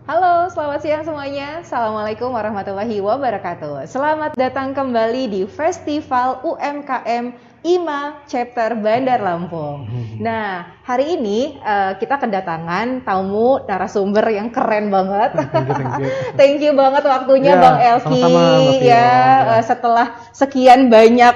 Halo, selamat siang semuanya. Assalamualaikum warahmatullahi wabarakatuh. Selamat datang kembali di Festival UMKM IMA Chapter Bandar Lampung. Nah, hari ini kita kedatangan tamu narasumber yang keren banget. Thank you. Thank you banget waktunya Ya, Bang Elky. sama-sama, Mbak Vio. Ya, setelah sekian banyak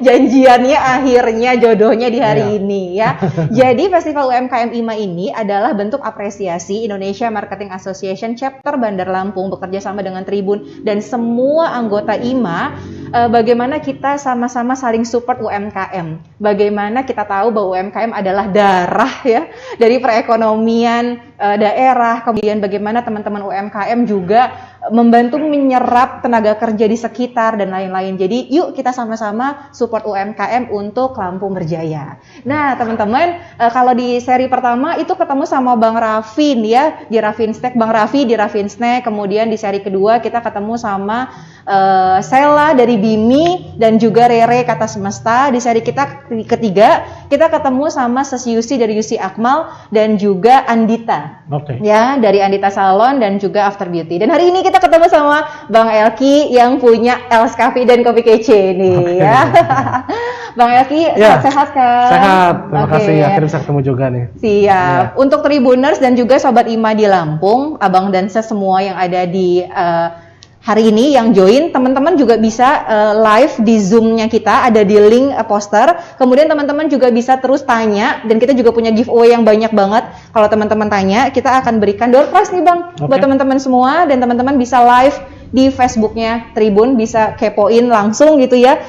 janjiannya akhirnya jodohnya di hari ini ya. Jadi Festival UMKM IMA ini adalah bentuk apresiasi Indonesia Marketing Association Chapter Bandar Lampung bekerja sama dengan Tribun dan semua anggota IMA. Bagaimana kita sama-sama saling support UMKM. Bagaimana kita tahu bahwa UMKM adalah darah ya dari perekonomian daerah. Kemudian bagaimana teman-teman UMKM juga membantu menyerap tenaga kerja di sekitar dan lain-lain. Jadi yuk kita sama-sama support UMKM untuk Lampung berjaya. Nah teman-teman, kalau di seri pertama itu ketemu sama Bang Rafin ya, di Rafin Snack, Bang Raffi di Rafin Snack. Kemudian di seri kedua kita ketemu sama Sela dari Bimi dan juga Rere Kata Semesta. Di seri kita ketiga kita ketemu sama Ses Yusi dari Yusi Akmal dan juga Andita. Ya, dari Andita Salon dan juga After Beauty. Dan hari ini kita ketemu sama Bang Elky yang punya Els Cafe dan Kopi Kece nih ya. Bang Elky, sehat kan? Sehat, terima kasih. Akhirnya bisa ketemu juga nih. Siap. Untuk Tribuners dan juga Sobat IMA di Lampung, Abang dan Ses semua yang ada di hari ini yang join, teman-teman juga bisa live di Zoom-nya kita, ada di link poster. Kemudian teman-teman juga bisa terus tanya, dan kita juga punya giveaway yang banyak banget. Kalau teman-teman tanya, kita akan berikan door prize nih Bang, buat teman-teman semua, dan teman-teman bisa live di Facebook-nya Tribun, bisa kepoin langsung gitu ya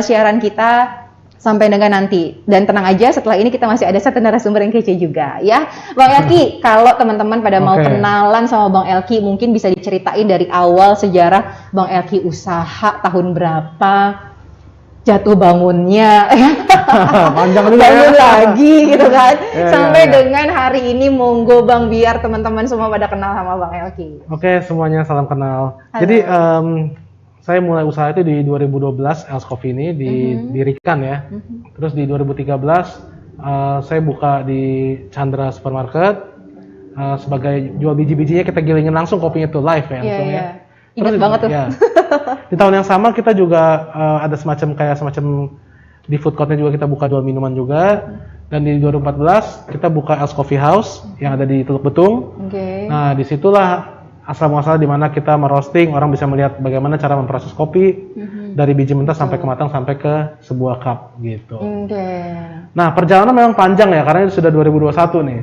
siaran kita sampai dengan nanti. Dan tenang aja, setelah ini kita masih ada satu narasumber yang kece juga ya. Bang Elky, kalau teman-teman pada mau kenalan sama Bang Elky, mungkin bisa diceritain dari awal sejarah Bang Elky usaha tahun berapa, jatuh bangunnya, panjang juga bangun ya. lagi gitu kan, sampai dengan hari ini. Monggo Bang, biar teman-teman semua pada kenal sama Bang Elky. Oke, semuanya salam kenal. Halo. Jadi saya mulai usaha itu di 2012, Els Coffee ini didirikan ya. Terus di 2013 saya buka di Chandra Supermarket sebagai jual biji-bijinya, kita gilingin langsung kopinya tuh live ya. Ingat banget tuh. Ya. Di tahun yang sama kita juga ada semacam di food courtnya juga kita buka jual minuman juga. Dan di 2014 kita buka Els Coffee House yang ada di Teluk Betung. Nah disitulah asal muasal di mana kita merosting, orang bisa melihat bagaimana cara memproses kopi dari biji mentah sampai ke matang sampai ke sebuah cup gitu. Nah perjalanan memang panjang ya, karena ini sudah 2021 nih.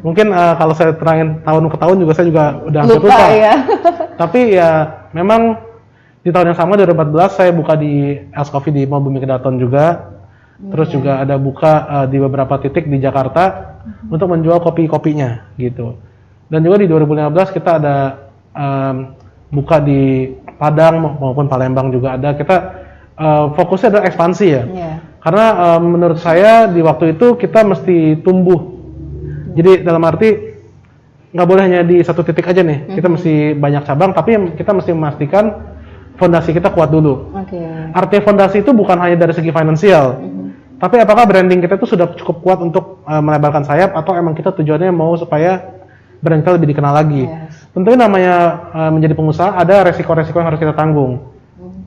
Mungkin kalau saya terangin tahun ke tahun juga saya juga udah hampir lupa. Ya. Tapi ya memang di tahun yang sama 2014 saya buka di Els Coffee di Mall Bumi Kedaton juga. Terus juga ada buka di beberapa titik di Jakarta untuk menjual kopi-kopinya gitu. Dan juga di 2015 kita ada buka di Padang maupun Palembang juga ada. Kita fokusnya adalah ekspansi ya. Karena menurut saya di waktu itu kita mesti tumbuh. Jadi dalam arti nggak boleh hanya di satu titik aja nih. Kita mesti banyak cabang, tapi kita mesti memastikan fondasi kita kuat dulu. Artinya fondasi itu bukan hanya dari segi finansial. Tapi apakah branding kita itu sudah cukup kuat untuk melebarkan sayap, atau emang kita tujuannya mau supaya brand kita lebih dikenal lagi. Tentunya namanya menjadi pengusaha ada resiko-resiko yang harus kita tanggung.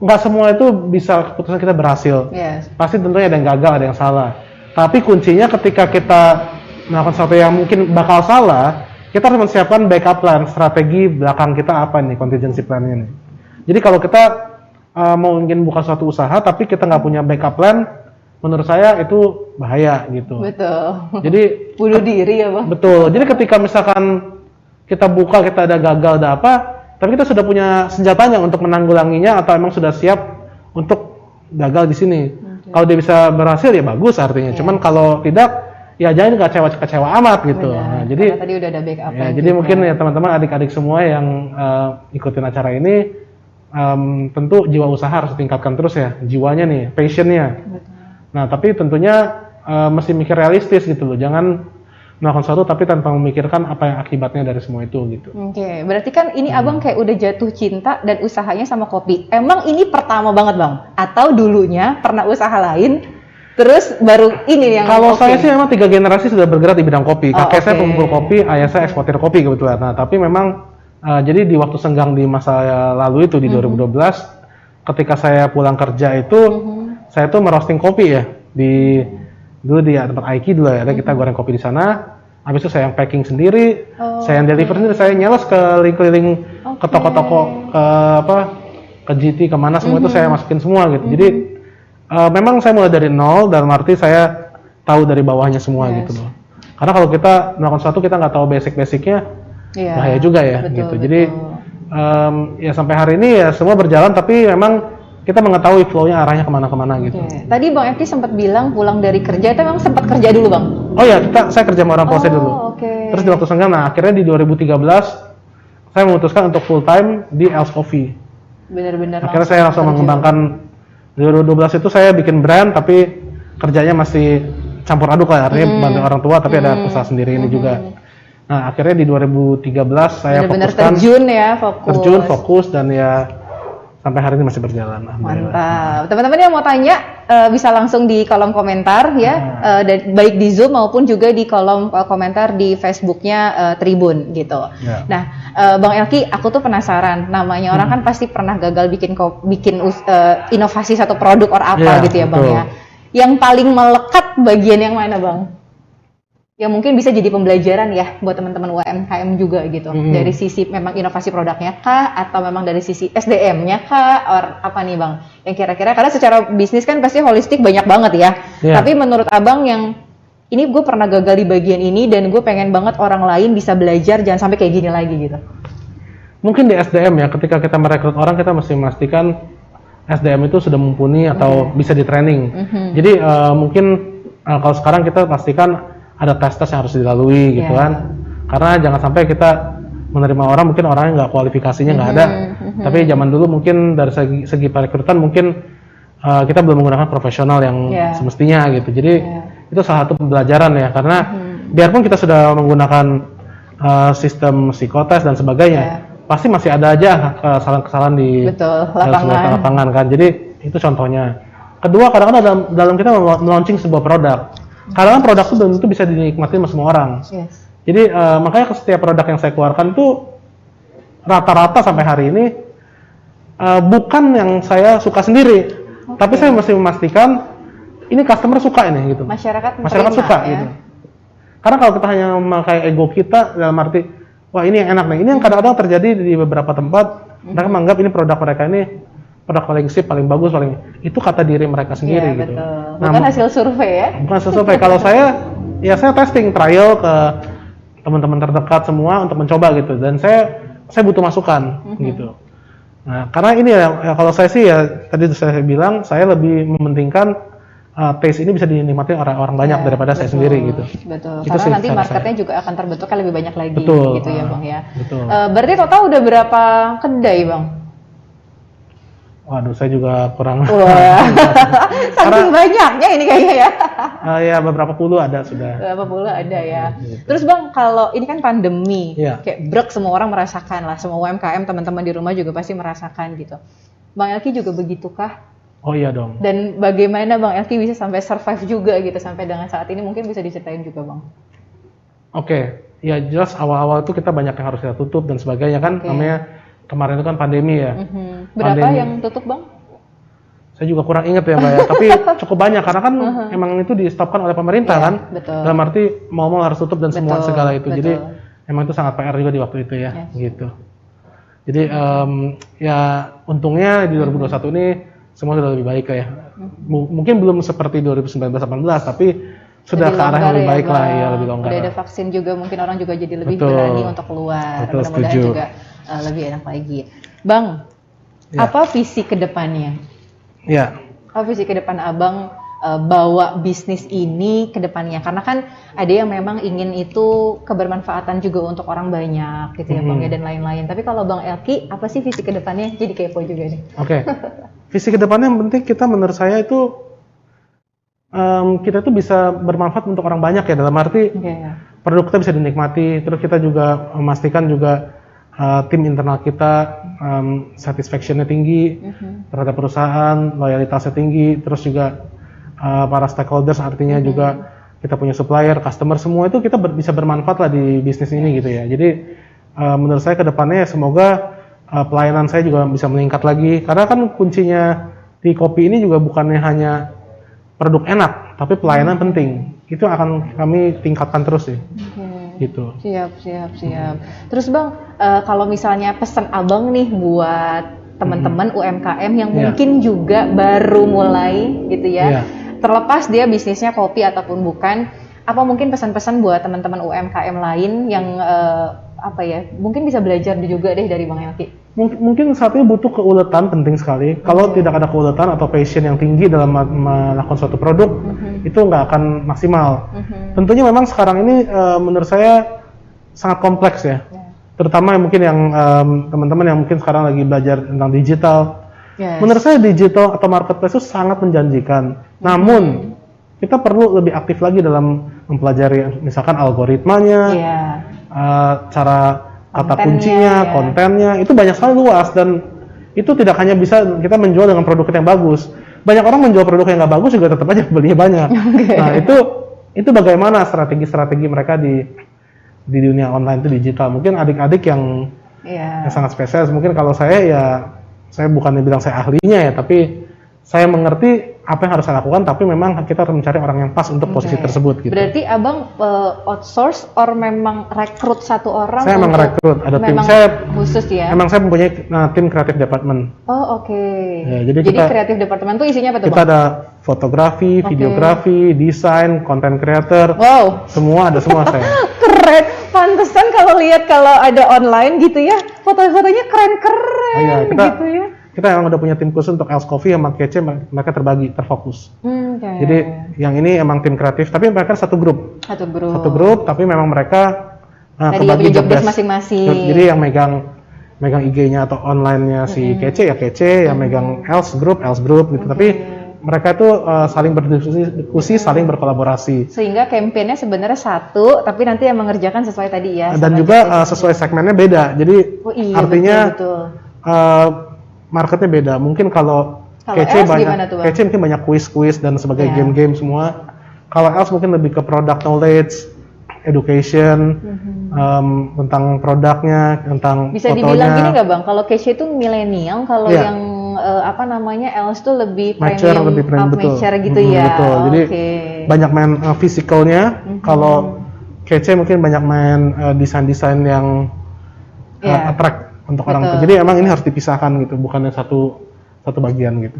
Nggak semua itu bisa keputusan kita berhasil. Pasti tentunya ada yang gagal, ada yang salah. Tapi kuncinya ketika kita melakukan sesuatu yang mungkin bakal salah, kita harus menyiapkan backup plan, strategi belakang kita apa nih, contingency plan-nya nih. Jadi kalau kita mau ingin buka suatu usaha tapi kita nggak punya backup plan, menurut saya itu bahaya gitu. Betul. Jadi bunuh diri ya Bang. Betul. Jadi ketika misalkan kita buka, kita ada gagal, ada apa, tapi kita sudah punya senjatanya untuk menanggulanginya, atau emang sudah siap untuk gagal di sini. Kalau dia bisa berhasil ya bagus artinya. Cuman kalau tidak, ya jangan kecewa amat gitu. Nah, jadi tadi udah ada backup. Ya, jadi mungkin ya teman-teman adik-adik semua yang ikutin acara ini, tentu jiwa usaha harus ditingkatkan terus ya, jiwanya nih, passionnya. Nah, tapi tentunya mesti mikir realistis gitu loh. Jangan melakukan sesuatu tapi tanpa memikirkan apa yang akibatnya dari semua itu gitu. Berarti kan ini Abang kayak udah jatuh cinta dan usahanya sama kopi. Emang ini pertama banget Bang? Atau dulunya pernah usaha lain? Terus baru ini yang kalau saya sih memang 3 generasi sudah bergerak di bidang kopi. Kakek saya pengumpul kopi, ayah saya eksportir kopi kebetulan. Nah, tapi memang jadi di waktu senggang di masa lalu itu di 2012, ketika saya pulang kerja itu, saya tuh merosting kopi ya dulu di tempat Aiki dulu ya, kita goreng kopi di sana. Habis itu saya yang packing sendiri, saya yang deliver sendiri, saya nyelos keliling-keliling ke toko-toko, ke GT, kemana semua itu saya masukin semua gitu. Jadi memang saya mulai dari nol, dalam arti saya tahu dari bawahnya semua gitu loh. Karena kalau kita melakukan sesuatu kita nggak tahu basic-basicnya, bahaya juga ya gitu. Jadi ya sampai hari ini ya semua berjalan, tapi memang kita mengetahui flow-nya arahnya kemana-kemana gitu. Tadi Bang Eki sempat bilang pulang dari kerja, itu memang sempat kerja dulu Bang? Oh ya, saya kerja sama orang tua saya dulu. Terus di waktu senggang, nah akhirnya di 2013 saya memutuskan untuk full time di Els Coffee. Benar-benar. Akhirnya saya langsung mengembangkan. Di 2012 itu saya bikin brand, tapi kerjanya masih campur aduk lah, artinya bantu orang tua, tapi ada usaha sendiri ini juga. Nah akhirnya di 2013 saya fokuskan terjun fokus dan ya sampai hari ini masih berjalan. Mantap. Teman-teman yang mau tanya bisa langsung di kolom komentar ya, baik di Zoom maupun juga di kolom komentar di Facebooknya Tribun gitu. Nah, Bang Elky, aku tuh penasaran. Namanya orang kan pasti pernah gagal bikin inovasi satu produk or apa gitu ya, Bang ya. Yang paling melekat bagian yang mana, Bang? Yang mungkin bisa jadi pembelajaran ya buat teman-teman UMKM juga gitu. Dari sisi memang inovasi produknya kah, atau memang dari sisi SDM-nya kah, or apa nih Bang? Yang kira-kira, karena secara bisnis kan pasti holistik banyak banget ya. Tapi menurut Abang yang ini gue pernah gagal di bagian ini dan gue pengen banget orang lain bisa belajar jangan sampai kayak gini lagi gitu. Mungkin di SDM ya, ketika kita merekrut orang kita mesti memastikan SDM itu sudah mumpuni atau bisa di training. Jadi mungkin kalau sekarang kita pastikan ada tes-tes yang harus dilalui gitu kan, karena jangan sampai kita menerima orang mungkin orangnya nggak, kualifikasinya nggak ada, tapi zaman dulu mungkin dari segi perekrutan mungkin kita belum menggunakan profesional yang semestinya gitu. Jadi itu salah satu pembelajaran ya, karena biarpun kita sudah menggunakan sistem psikotes dan sebagainya, pasti masih ada aja kesalahan-kesalahan di lapangan kan. Jadi itu contohnya. Kedua, kadang-kadang dalam kita melaunching sebuah produk, kadang produk itu belum tentu bisa dinikmati sama semua orang. Jadi makanya setiap produk yang saya keluarkan itu rata-rata sampai hari ini bukan yang saya suka sendiri, tapi saya mesti memastikan ini customer suka ini gitu. Masyarakat suka ya? Gitu. Karena kalau kita hanya memakai ego kita dalam arti wah ini yang enak nih, ini yang kadang-kadang terjadi di beberapa tempat. Mereka menganggap ini produk mereka ini produk paling sip, paling bagus, paling itu kata diri mereka sendiri gitu. Bukan hasil survei ya? Bukan hasil survei. Kalau saya testing, trial ke teman-teman terdekat semua untuk mencoba gitu. Dan saya butuh masukan gitu. Nah, karena ini ya kalau saya sih ya tadi saya bilang saya lebih mementingkan taste ini bisa dinikmati orang banyak daripada saya sendiri gitu. Betul. Itu karena nanti marketnya juga akan terbentukkan lebih banyak lagi gitu ya Bang ya. Betul. Berarti total udah berapa kedai Bang? Waduh, saya juga kurang. Saking banyaknya ini kayaknya ya. Ya beberapa puluh ada sudah. Beberapa puluh ada ya. Gitu. Terus Bang, kalau ini kan pandemi, kayak brek semua orang merasakan lah, semua UMKM teman-teman di rumah juga pasti merasakan gitu. Bang Elky juga begitukah? Oh iya dong. Dan bagaimana Bang Elky bisa sampai survive juga gitu sampai dengan saat ini, mungkin bisa diceritain juga Bang. Oke, ya jelas awal-awal itu kita banyak yang harus kita tutup dan sebagainya kan, namanya kemarin itu kan pandemi ya. Berapa yang tutup Bang? Saya juga kurang ingat ya Mbak ya, tapi cukup banyak karena kan emang itu di-stopkan oleh pemerintah kan. Betul. Dalam arti mau harus tutup dan semua segala itu. Jadi emang itu sangat PR juga di waktu itu ya, gitu. Jadi ya untungnya di 2021 ini semua sudah lebih baik ya. Mungkin belum seperti 2019-18 tapi sudah ke arah yang lebih baik lah ya, lebih longgar. Udah ada vaksin juga, mungkin orang juga jadi lebih berani untuk keluar. Mudah-mudahan juga lebih enak lagi. Bang, apa visi kedepannya? Apa visi kedepan Abang bawa bisnis ini ke depannya? Karena kan ada yang memang ingin itu kebermanfaatan juga untuk orang banyak gitu ya Bang ya, dan lain-lain. Tapi kalau Bang Elky, apa sih visi kedepannya? Jadi kepo juga nih. Visi kedepannya yang penting kita menurut saya itu kita tuh bisa bermanfaat untuk orang banyak ya, dalam arti produk kita bisa dinikmati, terus kita juga memastikan juga tim internal kita satisfaction-nya tinggi terhadap perusahaan, loyalitasnya tinggi, terus juga para stakeholders, artinya juga kita punya supplier, customer, semua itu kita bisa bermanfaat lah di bisnis ini gitu ya. Jadi menurut saya kedepannya semoga pelayanan saya juga bisa meningkat lagi, karena kan kuncinya di kopi ini juga bukannya hanya produk enak, tapi pelayanan penting. Itu akan kami tingkatkan terus sih. Gitu. Siap. Terus Bang, kalau misalnya pesan Abang nih buat teman-teman UMKM yang mungkin juga baru mulai gitu ya, terlepas dia bisnisnya kopi ataupun bukan, apa mungkin pesan-pesan buat teman-teman UMKM lain yang mungkin bisa belajar juga deh dari Bang Elky? Mungkin saat ini butuh keuletan, penting sekali. Kalau tidak ada keuletan atau passion yang tinggi dalam melakukan suatu produk, itu nggak akan maksimal. Tentunya memang sekarang ini menurut saya sangat kompleks ya. Terutama mungkin yang teman-teman yang mungkin sekarang lagi belajar tentang digital. Menurut saya digital atau marketplace itu sangat menjanjikan. Namun kita perlu lebih aktif lagi dalam mempelajari misalkan algoritmanya, cara kata kuncinya, kontennya, itu banyak sekali luas, dan itu tidak hanya bisa kita menjual dengan produk yang bagus. Banyak orang menjual produk yang nggak bagus juga tetap aja belinya banyak. Nah itu bagaimana strategi mereka di dunia online itu digital. Mungkin adik-adik yang sangat spesialis. Mungkin kalau saya bukan bilang saya ahlinya ya, tapi saya mengerti apa yang harus saya lakukan, tapi memang kita harus mencari orang yang pas untuk posisi tersebut gitu. Berarti Abang outsource or memang rekrut satu orang? Saya memang rekrut, ada tim saya khusus ya? Memang saya mempunyai tim kreatif department. Oh oke. Ya, jadi kreatif department itu isinya apa tuh Bang? Kita ada fotografi, videografi, desain, content creator. Wow. Semua ada semua saya. Keren, pantesan kalau lihat kalau ada online gitu ya, foto-fotonya keren-keren gitu ya. Kita emang udah punya tim khusus untuk Els Coffee sama Kece, mereka terbagi, terfokus. Jadi yang ini emang tim kreatif, tapi mereka satu grup, tapi memang mereka kebagi job desk masing-masing. Jadi yang megang IG-nya atau online-nya si Kece ya Kece, yang megang Els Group gitu. Tapi mereka itu saling berdiskusi, saling berkolaborasi. Sehingga campaign-nya sebenarnya satu, tapi nanti yang mengerjakan sesuai tadi ya. Dan juga sesuai segmennya beda. Jadi artinya betul. Marketnya beda. Mungkin kalau Kece mungkin banyak kuis-kuis dan sebagai game-game semua. Kalau Els mungkin lebih ke product knowledge, education, tentang produknya, tentang bisa fotonya. Dibilang gini nggak Bang? Kalau Kece itu milenial, kalau yang Els tuh lebih premium, mature gitu ya. Betul. Jadi banyak main physicalnya. Kalau Kece mungkin banyak main desain-desain yang attract untuk orang tua. Jadi emang ini harus dipisahkan gitu, bukannya satu bagian gitu.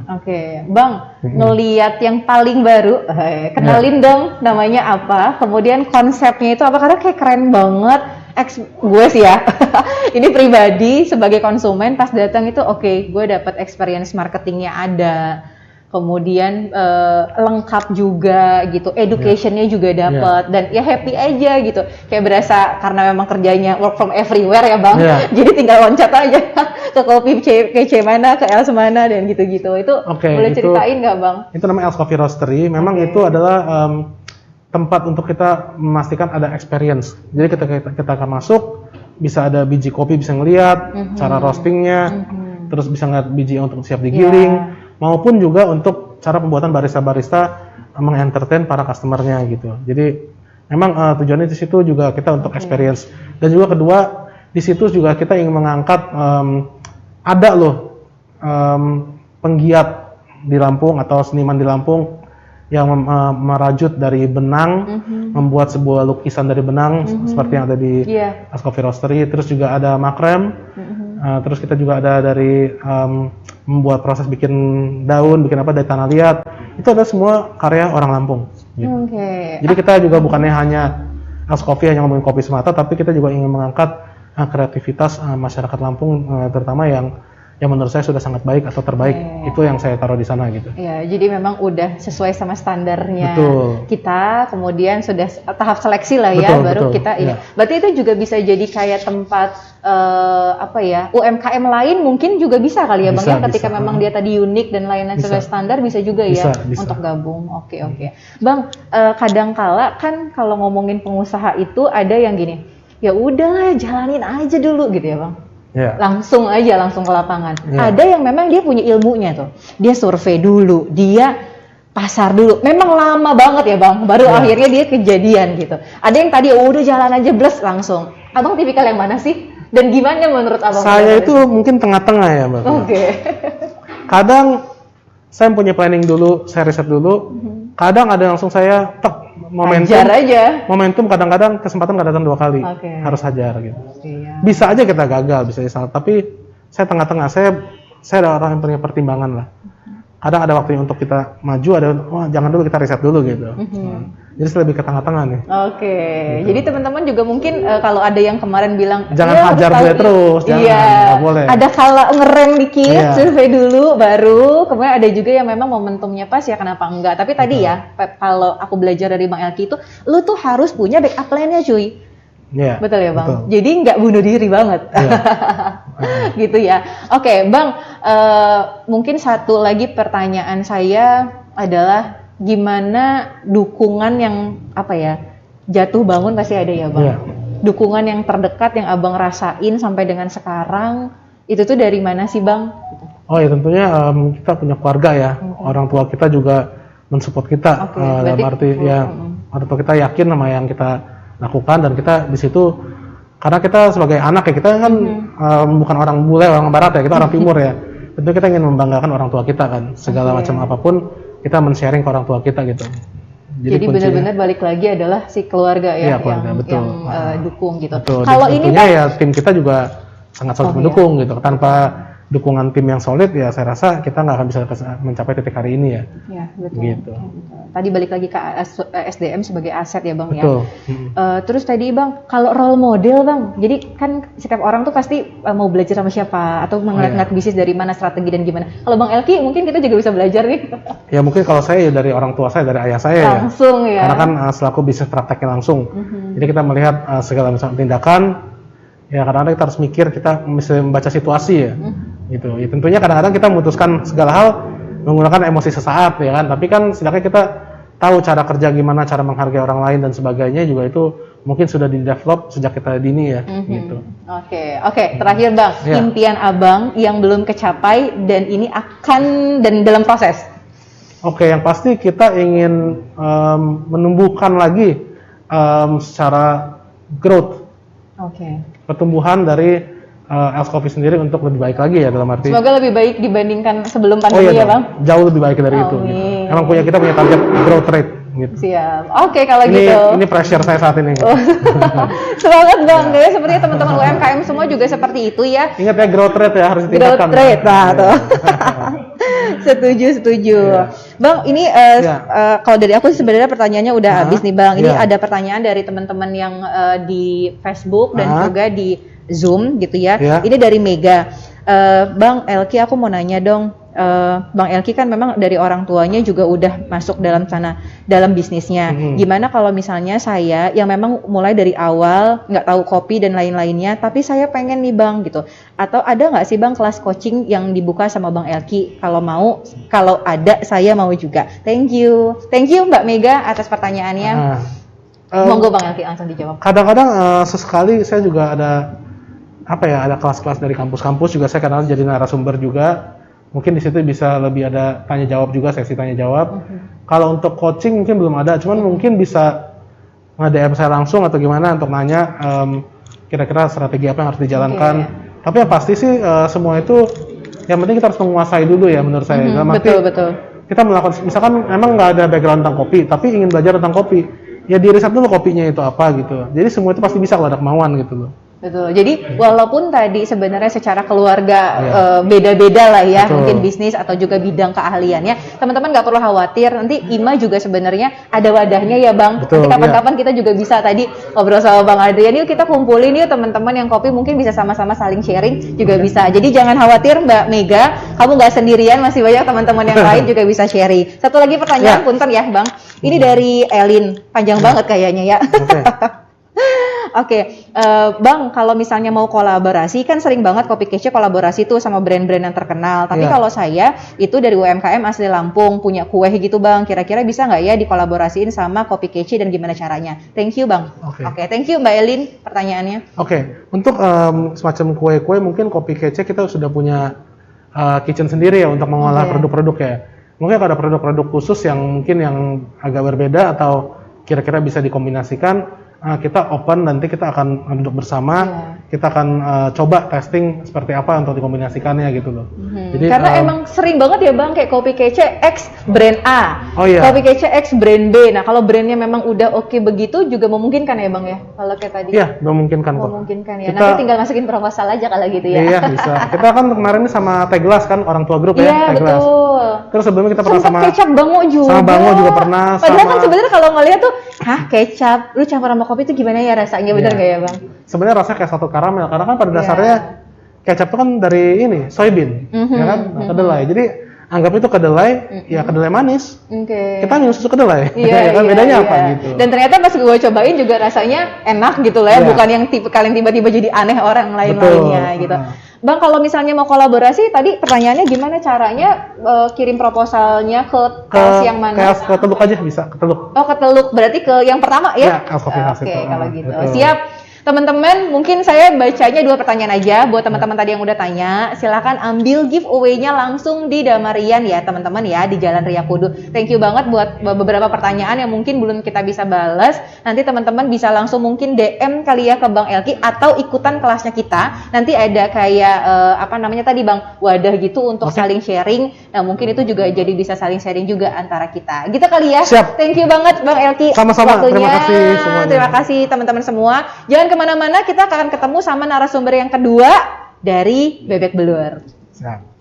Bang, ngelihat yang paling baru, kenalin dong namanya apa, kemudian konsepnya itu apa, karena kayak keren banget. Gue sih ya, ini pribadi sebagai konsumen pas datang itu gue dapat experience marketingnya ada, kemudian lengkap juga gitu, educationnya juga dapat, dan ya happy aja gitu, kayak berasa karena memang kerjanya work from everywhere ya Bang, jadi tinggal loncat aja ke kopi Kece mana, ke Els mana, dan gitu-gitu. Itu boleh ceritain nggak Bang? Itu namanya Els Coffee Roastery, memang itu adalah tempat untuk kita memastikan ada experience. Jadi kita akan masuk, bisa ada biji kopi, bisa ngelihat cara roastingnya, terus bisa ngeliat biji untuk siap digiling, maupun juga untuk cara pembuatan barista-barista mengentertain para customernya gitu. Jadi memang tujuannya di situ juga kita untuk experience. Dan juga kedua, di situ juga kita ingin mengangkat ada loh penggiat di Lampung atau seniman di Lampung yang merajut dari benang, membuat sebuah lukisan dari benang seperti yang ada di Els Coffee Roastery. Terus juga ada makrem, terus kita juga ada dari membuat proses bikin daun, bikin apa dari tanah liat. Itu ada semua karya orang Lampung. Gitu. Jadi kita juga bukannya hanya Els Coffee hanya ngomongin kopi semata, tapi kita juga ingin mengangkat kreativitas masyarakat Lampung, terutama yang menurut saya sudah sangat baik atau terbaik. Itu yang saya taruh di sana gitu. Jadi memang udah sesuai sama standarnya kita, kemudian sudah tahap seleksi lah ya, baru kita ini. Berarti itu juga bisa jadi kayak tempat UMKM lain mungkin juga bisa kali ya Bang ya, ketika memang dia tadi unik dan lain-lain sesuai standar, bisa juga ya untuk gabung. Oke. Bang, kadang-kala kan kalau ngomongin pengusaha itu ada yang gini, ya udahlah jalanin aja dulu gitu ya Bang. Langsung ke lapangan. Ada yang memang dia punya ilmunya tuh, dia survei dulu, dia pasar dulu. Memang lama banget ya Bang, baru akhirnya dia kejadian gitu. Ada yang tadi udah jalan aja bless langsung. Abang tipikal yang mana sih? Dan gimana menurut Abang? Saya itu mungkin tengah-tengah ya Mbak. Oke. Kadang saya punya planning dulu, saya riset dulu. Kadang ada langsung saya momentum. Hajar aja. Momentum kadang-kadang kesempatan nggak datang 2 kali. Harus hajar gitu. Iya. Bisa aja kita gagal, bisa salah. Tapi saya tengah-tengah. Saya ada orang yang punya pertimbangan lah. Kadang ada waktunya untuk kita maju, ada jangan dulu, kita riset dulu gitu. Jadi saya lebih ke tengah-tengah nih. Oke. Jadi teman-teman juga mungkin kalau ada yang kemarin bilang jangan hajar dulu terus, jangan, nggak boleh. Ada kala ngerem dikit, survei dulu, baru kemudian ada juga yang memang momentumnya pas ya kenapa enggak. Tapi tadi ya, kalau aku belajar dari Bang Elky itu, lu tuh harus punya backup plan-nya cuy. Yeah, betul ya Bang. Betul. Jadi nggak bunuh diri banget, gitu ya. Oke, Bang. Mungkin satu lagi pertanyaan saya adalah gimana dukungan yang jatuh bangun pasti ada ya Bang. Yeah. Dukungan yang terdekat yang Abang rasain sampai dengan sekarang itu tuh dari mana sih Bang? Oh ya tentunya kita punya keluarga ya. Orang tua kita juga mensupport kita. Dalam arti orang tua kita yakin sama yang kita lakukan dan kita di situ karena kita sebagai anak ya kita kan bukan orang bule orang barat ya, kita orang timur ya. Tentu kita ingin membanggakan orang tua kita kan, segala macam apapun kita men-sharing ke orang tua kita gitu. Jadi benar-benar balik lagi adalah si keluarga ya, yang dukung gitu. Kalau ini ya tim kita juga sangat solid mendukung gitu. Tanpa dukungan tim yang solid ya saya rasa kita nggak akan bisa mencapai titik hari ini ya. Iya betul. Gitu. Tadi balik lagi ke SDM sebagai aset ya Bang betul. Ya. Terus tadi Bang kalau role model Bang, jadi kan setiap orang tuh pasti mau belajar sama siapa atau ngeliat bisnis dari mana, strategi dan gimana. Kalau Bang Elky mungkin kita juga bisa belajar nih. Ya mungkin kalau saya ya dari orang tua saya, dari ayah saya langsung ya. Karena kan selaku bisnis prakteknya langsung. Jadi kita melihat segala macam tindakan. Ya kadang-kadang kita harus mikir, kita mesti membaca situasi ya. Gitu. Ya, tentunya kadang-kadang kita memutuskan segala hal menggunakan emosi sesaat ya kan, tapi kan setidaknya kita tahu cara kerja gimana, cara menghargai orang lain dan sebagainya juga itu mungkin sudah di-develop sejak kita dini ya gitu. Oke, terakhir Bang, impian Abang yang belum kecapai dan ini akan dan dalam proses. Oke, yang pasti kita ingin menumbuhkan lagi secara growth. Pertumbuhan dari Els Coffee sendiri untuk lebih baik lagi ya dalam arti. Semoga lebih baik dibandingkan sebelum pandemi ya Bang. Jauh lebih baik dari itu. Gitu. Emang kita punya target growth rate. Gitu. Siap. Oke, kalau gitu. Ini pressure saya saat ini. Gitu. Semangat Bang. Jadi sepertinya teman-teman UMKM semua juga seperti itu ya. Ingat ya growth rate ya harus ditingkatkan. Growth rate, tuh. Setuju. Bang, ini kalau dari aku sebenarnya pertanyaannya udah habis nih Bang. Ini ada pertanyaan dari teman-teman yang di Facebook dan juga di Zoom gitu ya. Ini dari Mega. Bang Elky, aku mau nanya dong. Bang Elky kan memang dari orang tuanya juga udah masuk dalam bisnisnya. Gimana kalau misalnya saya yang memang mulai dari awal nggak tahu kopi dan lain-lainnya, tapi saya pengen nih Bang gitu. Atau ada nggak sih Bang kelas coaching yang dibuka sama Bang Elky? Kalau mau, kalau ada saya mau juga. Thank you Mbak Mega atas pertanyaannya. Monggo Bang Elky langsung dijawab. Kadang-kadang sesekali saya juga ada kelas-kelas dari kampus-kampus juga saya kadang jadi narasumber juga. Mungkin di situ bisa lebih ada tanya jawab juga, sesi tanya jawab. Kalau untuk coaching mungkin belum ada, cuman mungkin bisa nge-DM saya langsung atau gimana untuk nanya kira-kira strategi apa yang harus dijalankan. Tapi yang pasti sih semua itu yang penting kita harus menguasai dulu ya menurut saya. Betul. Kita melakukan, misalkan emang nggak ada background tentang kopi, tapi ingin belajar tentang kopi, ya di riset dulu kopinya itu apa gitu. Jadi semua itu pasti bisa kalau ada kemauan gitu loh. Betul. Jadi walaupun tadi sebenarnya secara keluarga beda-beda lah ya, mungkin bisnis atau juga bidang keahliannya, teman-teman nggak perlu khawatir. Nanti IMA juga sebenarnya ada wadahnya ya Bang. Nanti kapan-kapan kita juga bisa tadi ngobrol sama Bang Adrian, yuk kita kumpulin yuk teman-teman yang kopi mungkin bisa sama-sama saling sharing juga bisa. Jadi jangan khawatir Mbak Mega, kamu nggak sendirian, masih banyak teman-teman yang lain juga bisa sharing. Satu lagi pertanyaan, punten ya Bang. Ini dari Elin, panjang banget kayaknya ya. Oke, Bang, kalau misalnya mau kolaborasi, kan sering banget Kopi Kece kolaborasi tuh sama brand-brand yang terkenal. Tapi kalau saya itu dari UMKM asli Lampung, punya kue gitu Bang. Kira-kira bisa nggak ya dikolaborasiin sama Kopi Kece dan gimana caranya? Thank you Bang. Oke, thank you Mbak Elin pertanyaannya. Untuk semacam kue-kue mungkin Kopi Kece kita sudah punya kitchen sendiri ya untuk mengolah produk-produk ya. mungkin kalau ada produk-produk khusus yang mungkin yang agak berbeda atau kira-kira bisa dikombinasikan, kita open, nanti kita akan duduk bersama, kita akan coba testing seperti apa untuk dikombinasikannya gitu loh. Jadi, karena emang sering banget ya Bang, kayak kopi kece X brand A, kopi kece X brand B. Nah kalau brandnya memang udah oke begitu juga memungkinkan ya Bang ya, kalau kayak tadi? Iya, memungkinkan kok. Memungkinkan ya, nanti tinggal masukin proposal aja kalau gitu ya? Iya bisa, kita kan kemarin ini sama Teglas kan, orang tua grup ya, Teglas. Betul. Terus sebelumnya kita pernah sama kecap Bango juga. Sama Bango juga pernah. Padahal kan sebenarnya kalau ngeliat tuh, kecap, lu campur sama kopi itu gimana ya rasanya, bener nggak ya Bang? Sebenarnya rasanya kayak satu karamel, karena kan pada dasarnya kecap itu kan dari ini, soybean, ya kan, kedelai. Jadi anggap itu kedelai, ya kedelai manis. Kita minum susu kedelai, ya kan, bedanya apa gitu. Dan ternyata pas gue cobain juga rasanya enak gitu lah ya, bukan yang kalian tiba-tiba jadi aneh orang lainnya gitu. Bang, kalau misalnya mau kolaborasi, tadi pertanyaannya gimana caranya kirim proposalnya ke kelas yang mana? Ke Teluk aja bisa, ke Teluk. Oh, ke Teluk, berarti ke yang pertama ya? Iya, Coffee House. Oke, kalau gitu. Siap. Teman-teman, mungkin saya bacanya 2 pertanyaan aja buat teman-teman tadi yang udah tanya. Silahkan ambil giveaway-nya langsung di Damarian ya, teman-teman ya, di Jalan Raya Kudu. Thank you banget buat beberapa pertanyaan yang mungkin belum kita bisa balas. Nanti teman-teman bisa langsung mungkin DM kali ya ke Bang Elky atau ikutan kelasnya kita. Nanti ada kayak apa namanya tadi Bang, wadah gitu untuk saling sharing. Nah, mungkin itu juga jadi bisa saling sharing juga antara kita. Gitu kali ya. Siap. Thank you banget Bang Elky. Sama-sama. Terima kasih semuanya. Terima kasih teman-teman semua. Jangan kemana-mana, kita akan ketemu sama narasumber yang kedua dari Bebek Belur. Siap.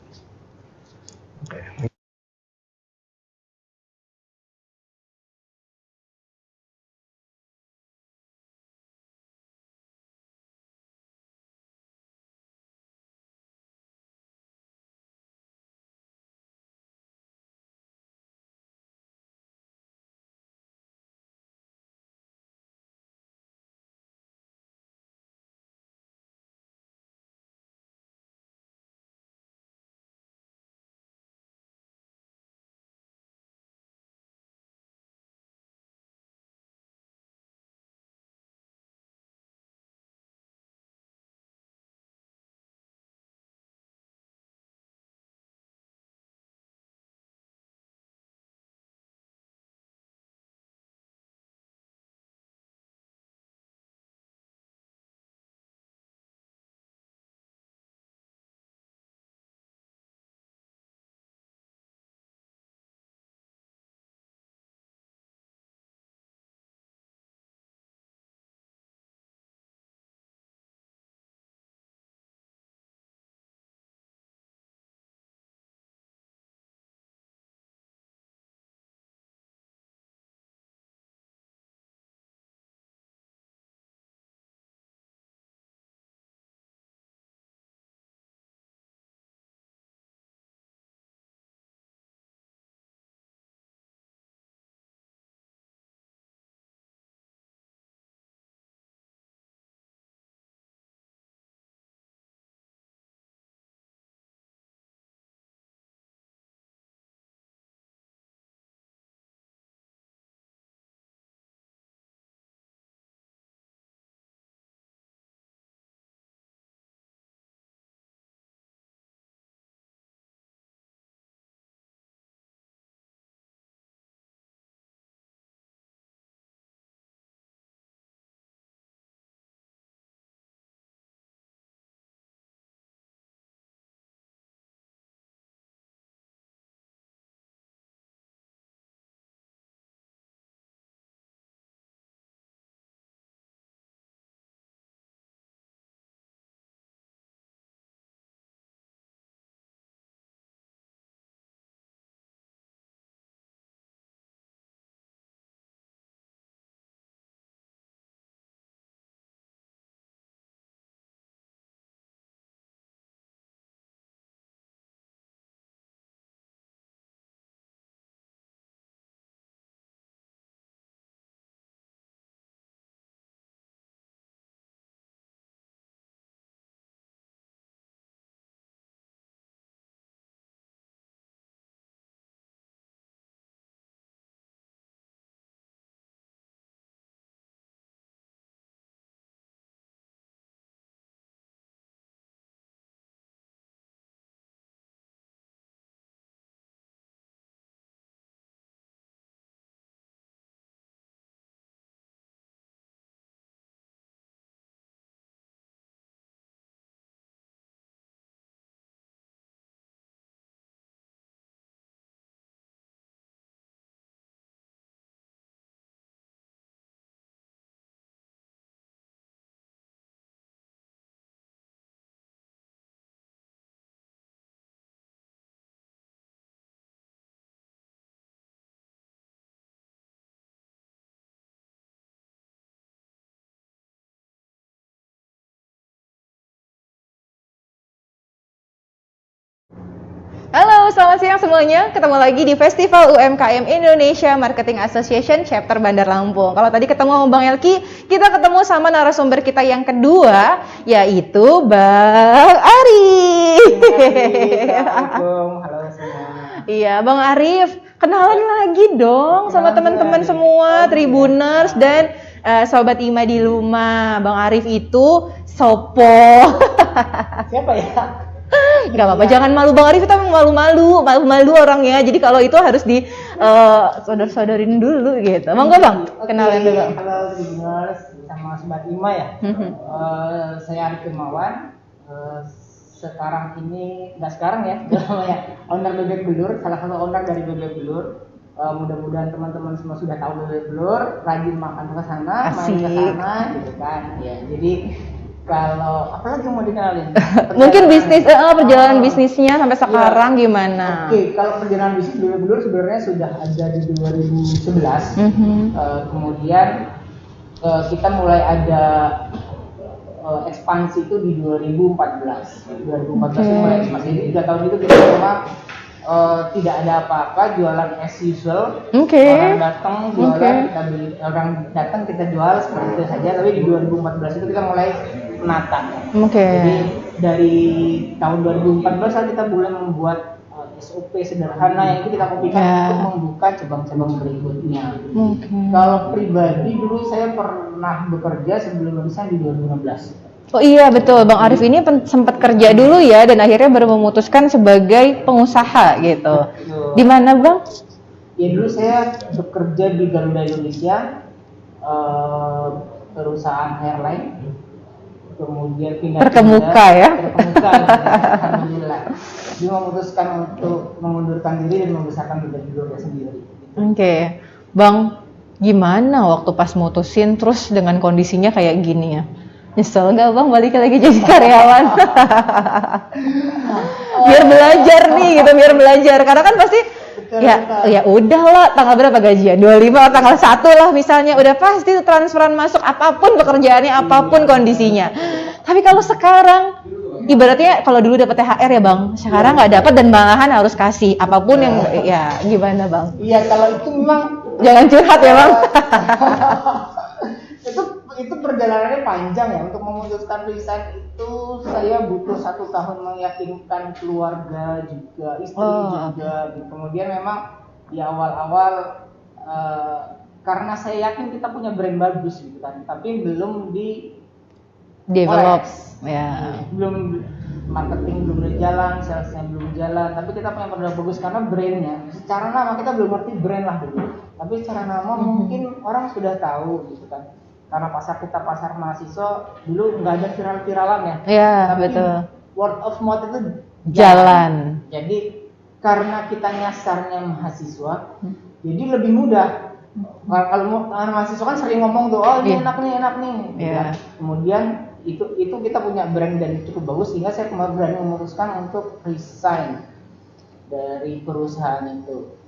Halo, selamat siang semuanya. Ketemu lagi di Festival UMKM Indonesia Marketing Association Chapter Bandar Lampung. Kalau tadi ketemu sama Bang Elki, kita ketemu sama narasumber kita yang kedua, yaitu Bang Arif. Assalamualaikum, halo semua. Iya, Bang Arif, kenalan lagi dong sama teman-teman semua, Tribuners dan Sobat IMA di rumah. Bang Arif itu sopo. Siapa ya? Gak apa-apa, jangan malu. Bang Arif itu emang malu-malu orangnya. Jadi kalau itu harus di sodor-sodorin dulu gitu. Monggo Bang, kenalan dulu. Halo Tribuners sama Sobat IMA ya. Saya Arif Firmawan. Sekarang ini, nggak sekarang ya, owner Bebek Belur, salah satu owner dari Bebek Belur. Mudah-mudahan teman-teman semua sudah tahu Bebek Belur, rajin makan ke sana, main ke sana, gitu kan. Ya, jadi kalau apalagi mau dikenalin? Mungkin bisnis, perjalanan bisnisnya sampai sekarang gimana? Oke, kalau perjalanan bisnis Bebek Belur sebenarnya sudah ada di 2011. Kemudian kita mulai ada ekspansi itu di 2014. 2014 itu mulai ekspansi. Jadi 3 tahun itu kita memang tidak ada apa-apa, jualan as usual. Orang datang jualan, kita beli, orang datang kita jual seperti itu saja. Tapi di 2014 itu kita mulai menata. Jadi dari tahun 2014 kita mulai membuat SOP sederhana yang itu kita kopikan untuk membuka cabang-cabang berikutnya. Kalau pribadi dulu saya pernah bekerja sebelum lulusan di 2016. Oh iya betul, Bang Arif ini sempat kerja dulu ya dan akhirnya baru memutuskan sebagai pengusaha gitu. Di mana Bang? Ya dulu saya bekerja di Garuda Indonesia, perusahaan airline. Kemudian pindah terkemuka ya. Alhamdulillah. Dia memutuskan untuk mengundurkan diri dan membesarkan Bebek Belur sendiri. Oke. Bang, gimana waktu pas mutusin terus dengan kondisinya kayak gini ya? Nyesel nggak Bang balik lagi jadi karyawan? Biar belajar nih gitu, biar belajar. Karena kan pasti ya udah lah, tanggal berapa gajian? 25 atau tanggal 1 lah misalnya, udah pasti transferan masuk apapun pekerjaannya, apapun kondisinya. Tapi kalau sekarang ibaratnya kalau dulu dapat THR ya Bang, sekarang nggak dapat dan malahan harus kasih apapun yang ya gimana Bang? Iya kalau itu memang jangan curhat ya Bang. itu perjalanannya panjang ya. Untuk memutuskan resign itu saya butuh 1 tahun meyakinkan keluarga juga, istri juga. Kemudian memang di awal-awal karena saya yakin kita punya brand bagus gitu kan, tapi belum di develop ya. Belum marketing belum berjalan, salesnya belum jalan, tapi kita punya produk bagus karena brandnya. Secara nama kita belum ngerti brand lah dulu, tapi secara nama mungkin orang sudah tahu gitu kan. Karena pasar kita pasar mahasiswa, dulu nggak ada viral-viralan ya. Iya, tapi betul. Word of mouth itu jalan. Jadi karena kita nyasarnya mahasiswa, jadi lebih mudah. Kalau mahasiswa kan sering ngomong tuh, oh ini enak nih. Ya. Kemudian itu kita punya brand dan cukup bagus sehingga saya berani memutuskan untuk resign dari perusahaan itu.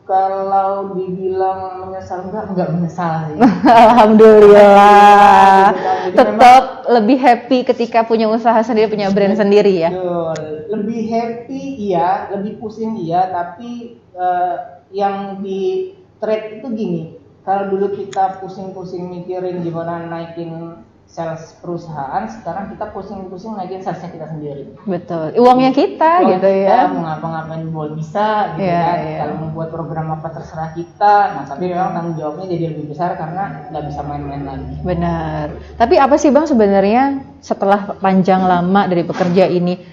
Kalau dibilang menyesal enggak menyesal sih. Alhamdulillah. Tetap lebih happy ketika punya usaha sendiri, punya brand sendiri ya. Betul. Lebih happy iya, lebih pusing iya, tapi yang di trade itu gini. Kalau dulu kita pusing-pusing mikirin gimana naikin sales perusahaan, sekarang kita pusing-pusing naikin salesnya kita sendiri. Betul, uangnya kita gitu ya. Kita mau ngapa-ngapain boleh bisa gitu kan. Kalau membuat program apa terserah kita. Nah tapi memang tanggung jawabnya jadi lebih besar karena nggak bisa main-main lagi. Benar. Tapi apa sih Bang sebenarnya setelah panjang lama dari pekerja ini,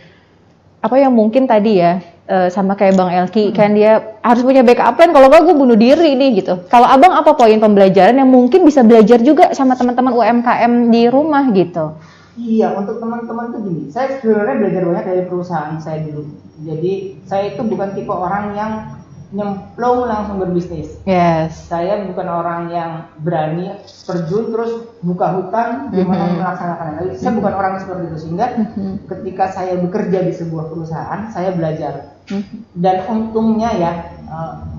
apa yang mungkin tadi ya sama kayak Bang Elki kan dia harus punya backup plan, kalau nggak gue bunuh diri nih gitu. Kalau Abang apa poin pembelajaran yang mungkin bisa belajar juga sama teman-teman UMKM di rumah gitu? Iya, untuk teman-teman tuh gini, saya sebenarnya belajar banyak dari perusahaan saya dulu. Jadi saya itu bukan tipe orang yang nyemplung langsung berbisnis. Yes. Saya bukan orang yang berani terjun terus buka hutan gimana melaksanakannya. Saya bukan orang seperti itu, sehingga ketika saya bekerja di sebuah perusahaan saya belajar. Dan untungnya ya,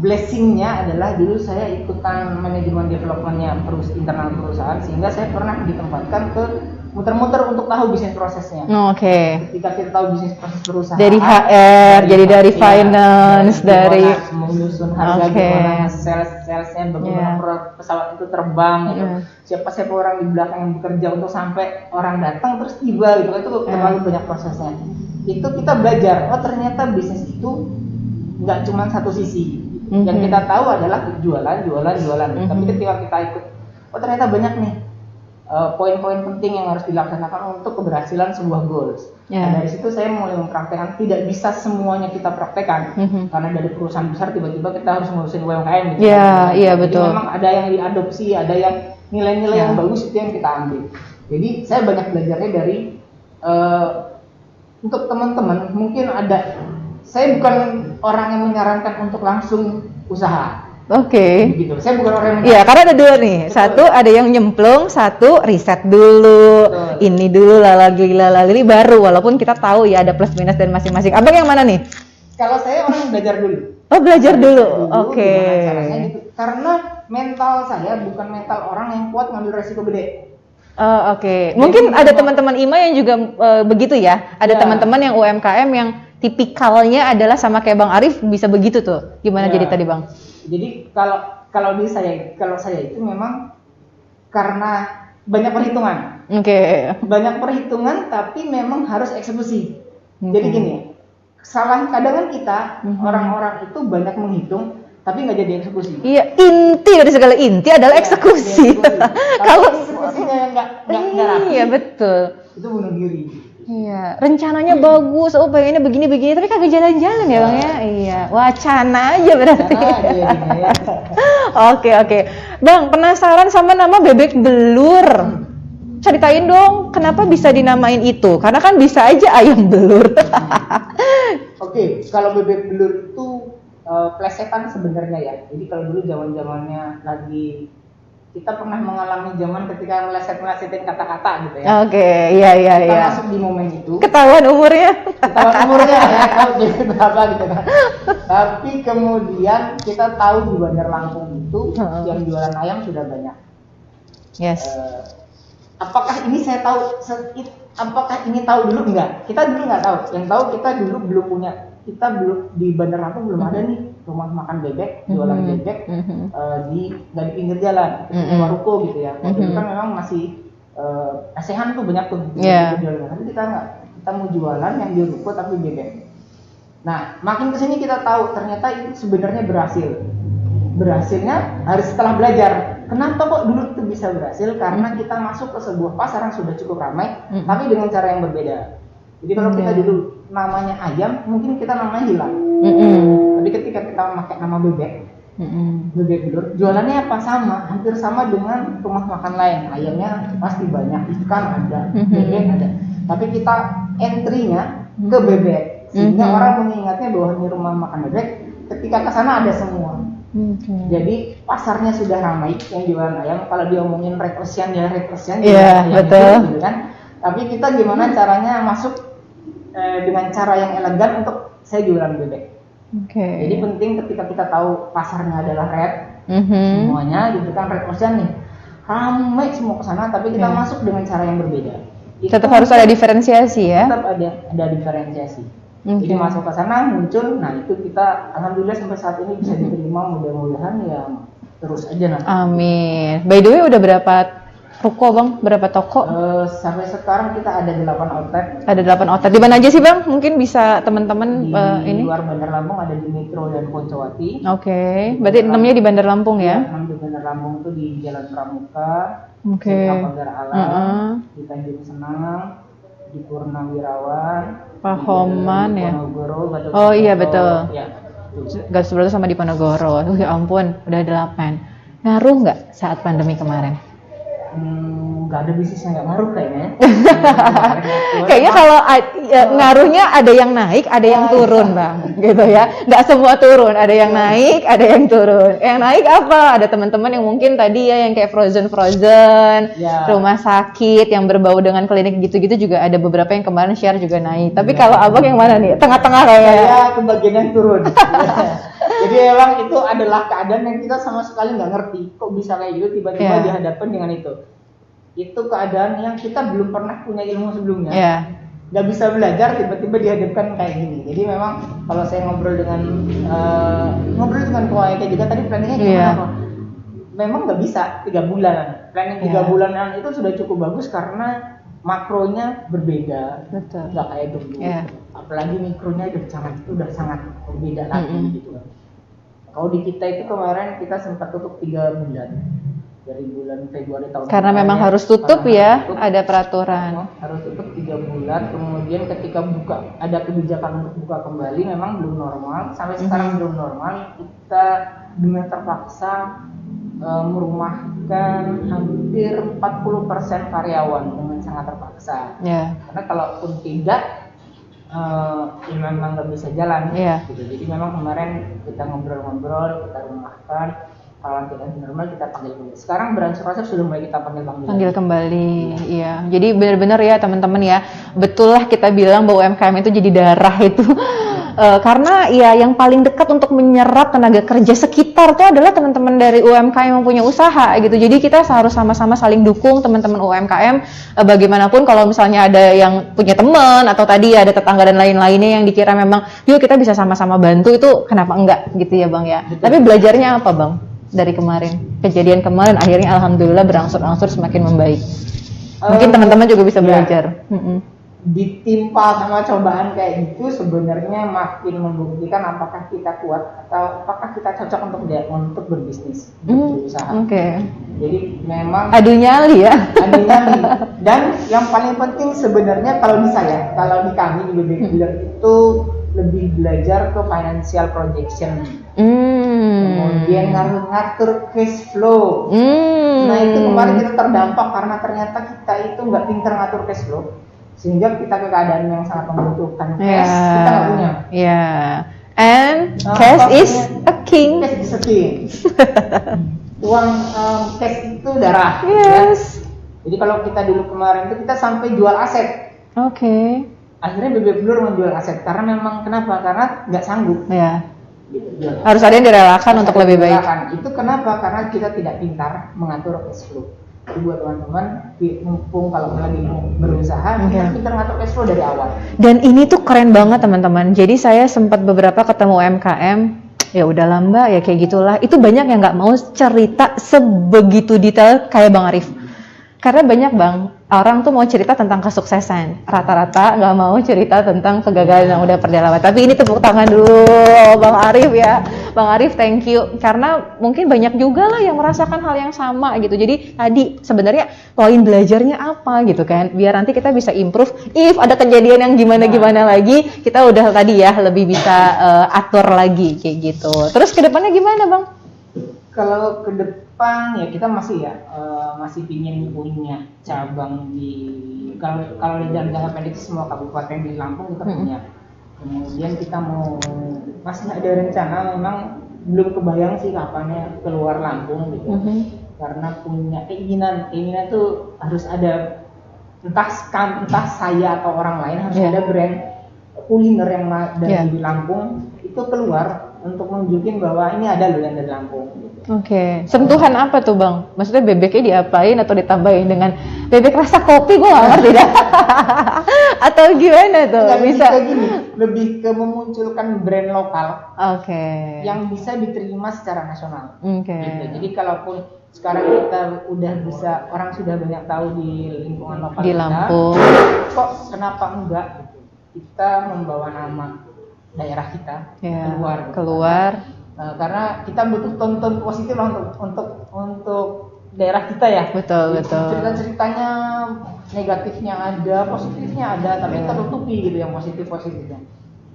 blessingnya adalah dulu saya ikutan manajemen developmentnya internal perusahaan, sehingga saya pernah ditempatkan ke muter-muter untuk tahu bisnis prosesnya. Oke. Ketika kita tahu bisnis proses perusahaan Dari HR, jadi dari finance, dari menyusun harga, gimana salesnya, bagaimana pesawat itu terbang, gitu. Siapa orang di belakang yang bekerja untuk sampai orang datang terus tiba gitu, itu terlalu banyak prosesnya. Itu kita belajar, oh ternyata bisnis itu nggak cuma satu sisi. Yang kita tahu adalah jualan. Tapi ketika kita ikut, oh ternyata banyak nih poin-poin penting yang harus dilaksanakan untuk keberhasilan sebuah goals. Nah, dari situ saya mulai mempraktekkan, tidak bisa semuanya kita praktekkan karena dari perusahaan besar tiba-tiba kita harus ngurusin UMKM gitu. Iya betul. Jadi memang ada yang diadopsi, ada yang nilai-nilai yang bagus itu yang kita ambil. Jadi saya banyak belajarnya dari untuk teman-teman mungkin ada, saya bukan orang yang menyarankan untuk langsung usaha. Oke. Gitu. Saya bukan orang yang Iya, karena ada dua nih. Betul. Satu ada yang nyemplung, satu riset dulu. Betul. Ini dulu lalali baru, walaupun kita tahu ya ada plus minus dan masing-masing. Abang yang mana nih? Kalau saya orang belajar dulu. Oh, belajar dulu. Oke. Caranya gitu. Karena mental saya bukan mental orang yang kuat ngambil resiko gede. Oke. Mungkin ada teman-teman IMA yang juga begitu ya. Ada teman-teman yang UMKM yang tipikalnya adalah sama kayak Bang Arif bisa begitu tuh. Gimana jadi tadi, Bang? Jadi kalau saya itu memang karena banyak perhitungan. Oke. Banyak perhitungan tapi memang harus eksekusi. Jadi gini, kadang kan kita orang-orang itu banyak menghitung tapi nggak jadi eksekusi. Iya, inti dari segala inti adalah eksekusi. Kalau eksekusinya yang nggak rapi, iya betul. Itu bunuh diri. Iya, rencananya bagus, oh pengennya begini-begini, tapi kagak jalan-jalan ya Bang ya? Iya, wacana aja berarti. Oke. Bang, penasaran sama nama bebek belur. Ceritain dong, kenapa bisa dinamain itu? Karena kan bisa aja ayam belur. Oke, kalau bebek belur itu plesetan sebenarnya ya. Jadi kalau dulu zaman-zamannya lagi kita pernah mengalami zaman ketika meleset-melesetin kata-kata gitu ya. Oke, iya. Kita masuk di momen itu. Ketahuan umurnya ya, kalau jadi berapa gitu kan. Tapi kemudian kita tahu di Bandar Lampung itu yang jualan ayam sudah banyak. Yes. Apakah ini saya tahu? Apakah ini tahu dulu? Enggak. Kita dulu nggak tahu. Yang tahu kita dulu belum punya. Kita belum di Bandar Lampung belum ada nih rumah makan bebek, jualan bebek di pinggir jalan, rumah ruko gitu ya. Itu kan memang masih asehan tuh banyak tuh jualan. Tapi kita nggak, kita mau jualan yang di ruko tapi bebek. Nah, makin kesini kita tahu ternyata itu sebenarnya berhasil. Berhasilnya harus setelah belajar. Kenapa kok dulu itu bisa berhasil? Karena kita masuk ke sebuah pasar yang sudah cukup ramai, tapi dengan cara yang berbeda. Jadi kalau kita dulu namanya ayam, mungkin kita namanya hilang. Tapi ketika kita pakai nama bebek, bebek belur, jualannya apa? Hampir sama dengan rumah makan lain. Ayamnya pasti banyak, ikan ada, bebek ada. Tapi kita entry-nya ke bebek, sehingga orang mengingatnya bahwa ini rumah makan bebek. Ketika ke sana ada semua. Jadi pasarnya sudah ramai yang jualan ayam. Kalau diomongin rekresian ya rekresian, betul. Gitu kan? Tapi kita gimana caranya masuk dengan cara yang elegan untuk saya jualan bebek. Jadi penting ketika kita tahu pasarnya adalah red, semuanya gitu kan rekresian nih, ramai semua ke sana. Tapi kita masuk dengan cara yang berbeda. Tetap harus ada diferensiasi ya. Tetap ada diferensiasi. Jadi masuk ke sana muncul, nah itu kita alhamdulillah sampai saat ini bisa diterima, mudah-mudahan ya terus aja nanti. Amin. By the way udah berapa ruko Bang? Berapa toko? Sampai sekarang kita ada 8 outlet. Ada 8 outlet. Di mana aja sih Bang? Mungkin bisa teman-teman ini. Di luar Bandar Lampung ada di Metro dan Poncowati. Berarti 6-nya di Bandar Lampung ya? 6 di Bandar Lampung itu di Jalan Pramuka, di Pagar Alam, di Tanjung Senang, di Purnawirawan, Pahoman ya. Ponorogo, oh iya betul. Ya. Gatot sama di Ponorogo. Ya ampun, udah 8. Ngaruh nggak saat pandemi kemarin? Nggak ada bisnis yang nggak ngaruh kayaknya. Kayaknya kalau ngaruhnya ada yang naik, ada yang turun Bang, gitu ya. Nggak semua turun, ada yang naik, ada yang turun. Yang naik apa? Ada teman-teman yang mungkin tadi ya yang kayak frozen, rumah sakit yang berbau dengan klinik gitu-gitu juga ada beberapa yang kemarin share juga naik. Tapi kalau Abang yang mana nih? Tengah-tengah kayaknya. Saya kebagian yang turun. Jadi memang itu adalah keadaan yang kita sama sekali nggak ngerti. Kok bisa kayak gitu tiba-tiba dihadapkan dengan itu. itu keadaan yang kita belum pernah punya ilmu sebelumnya. Yeah. Nggak bisa belajar, tiba-tiba dihadapkan kayak gini. Jadi memang kalau saya ngobrol dengan keluarga juga tadi planningnya gimana? Memang nggak bisa 3 bulan. Planning 3 bulanan itu sudah cukup bagus karena makronya berbeda. Betul. Nggak kayak dulu. Apalagi mikronya udah sangat berbeda lagi gitu. Kalau di kita itu kemarin kita sempat tutup 3 bulan. Dari bulan Februari tahun karena memang harus tutup ada peraturan. Harus tutup 3 bulan, kemudian ketika ada kebijakan untuk buka kembali memang belum normal, sampai sekarang belum normal. Kita dengan terpaksa merumahkan hampir 40% karyawan dengan sangat terpaksa. Karena kalaupun tidak, memang nggak bisa jalan. Gitu. Jadi memang kemarin kita ngobrol-ngobrol, kita rumahkan. Kalau tidak normal kita panggil kembali. Sekarang beransur-ansur sudah mulai kita panggil kembali. Iya. Jadi benar-benar ya teman-teman ya, betul lah kita bilang bahwa UMKM itu jadi darah itu. Karena ya yang paling dekat untuk menyerap tenaga kerja sekitar itu adalah teman-teman dari UMKM yang punya usaha gitu. Jadi kita harus sama-sama saling dukung teman-teman UMKM. Bagaimanapun kalau misalnya ada yang punya teman atau tadi ada tetangga dan lain-lainnya yang dikira memang yuk kita bisa sama-sama bantu, itu kenapa enggak gitu ya Bang ya. Betul. Tapi belajarnya apa Bang dari kejadian kemarin akhirnya alhamdulillah berangsur-angsur semakin membaik. Mungkin teman-teman juga bisa belajar. Ditimpa sama cobaan kayak gitu sebenarnya makin membuktikan apakah kita kuat atau apakah kita cocok untuk berbisnis, berusaha. Jadi memang adu nyali ya. Dan yang paling penting sebenarnya kalau di kami di BB Builder itu lebih belajar ke financial projection. Kemudian ngatur cash flow. Nah itu kemarin kita terdampak karena ternyata kita itu nggak pintar ngatur cash flow, sehingga kita ke keadaan yang sangat membutuhkan cash, kita nggak punya. And cash is a king. Cash is a king. Uang cash itu darah. Jadi kalau kita dulu kemarin itu kita sampai jual aset. Akhirnya BB Builder menjual aset karena memang kenapa? Karena nggak sanggup. Gitu, harus ada yang direlakan untuk lebih baik. Itu kenapa? Karena kita tidak pintar mengatur cash flow. Jadi buat teman-teman, mumpung kalau lagi mau berusaha, kita pintar ngatur cash flow dari awal. Dan ini tuh keren banget teman-teman. Jadi saya sempat beberapa ketemu UMKM, ya udahlah Mbak, ya kayak gitulah. Itu banyak yang nggak mau cerita sebegitu detail kayak Bang Arif. Karena banyak Bang, orang tuh mau cerita tentang kesuksesan, rata-rata nggak mau cerita tentang kegagalan yang udah perjalanan. Tapi ini tepuk tangan dulu Bang Arif ya. Bang Arif thank you, karena mungkin banyak juga lah yang merasakan hal yang sama gitu. Jadi tadi sebenarnya poin belajarnya apa gitu kan, biar nanti kita bisa improve. If ada kejadian yang gimana-gimana lagi, kita udah tadi ya lebih bisa atur lagi kayak gitu. Terus kedepannya gimana Bang? Kalau ke depan ya kita masih pingin punya cabang di kalau dalam jangka pendek semua kabupaten di Lampung kita punya. Kemudian kita masih ada rencana, memang belum kebayang sih kapannya keluar Lampung gitu. Karena punya keinginan tuh harus ada entah saya atau orang lain harus ada brand kuliner yang dari Lampung itu keluar untuk nunjukin bahwa ini ada loh yang dari Lampung. Sentuhan apa tuh Bang? Maksudnya bebeknya diapain atau ditambahin dengan bebek rasa kopi? Gue nggak ngerti dah. Atau gimana tuh? Bisa lebih ke memunculkan brand lokal. Yang bisa diterima secara nasional. Gitu. Jadi kalaupun sekarang kita udah bisa, orang sudah banyak tahu di lingkungan lokal di Lampung, kok kenapa enggak kita membawa nama daerah kita keluar. Karena kita butuh tonton positif lah untuk daerah kita ya. Betul. Cerita-ceritanya negatifnya ada, positifnya ada, tapi tertutupi gitu yang positifnya.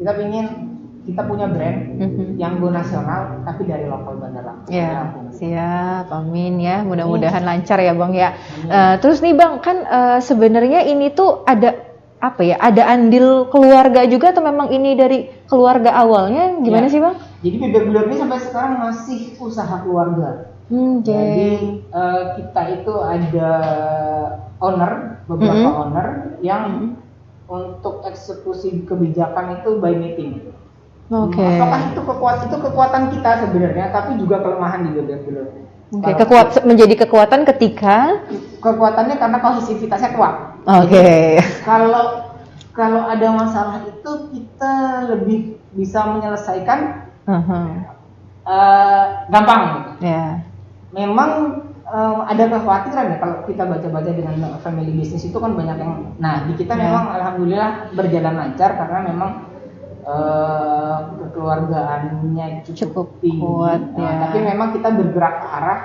Kita punya brand yang go nasional tapi dari lokal Bandar Lampung. Siap, amin ya. Mudah-mudahan lancar ya Bang ya. Terus nih Bang, kan sebenarnya ini tuh ada ada andil keluarga juga atau memang ini dari keluarga awalnya? Gimana sih Bang? Jadi BB Builder ini sampai sekarang masih usaha keluarga. Jadi kita itu ada beberapa owner yang untuk eksekusi kebijakan itu by meeting. Apakah itu kekuatan kita sebenarnya, tapi juga kelemahan di BB Builder. Menjadi kekuatan ketika kekuatannya karena kohesivitasnya kuat. Oke. Kalau ada masalah itu kita lebih bisa menyelesaikan gampang. Yeah. Memang ada kekhawatiran ya kalau kita baca-baca dengan family business itu kan banyak yang. Nah di kita memang alhamdulillah berjalan lancar karena memang kekeluargaannya cukup tinggi. Kuat, ya. Tapi memang kita bergerak ke arah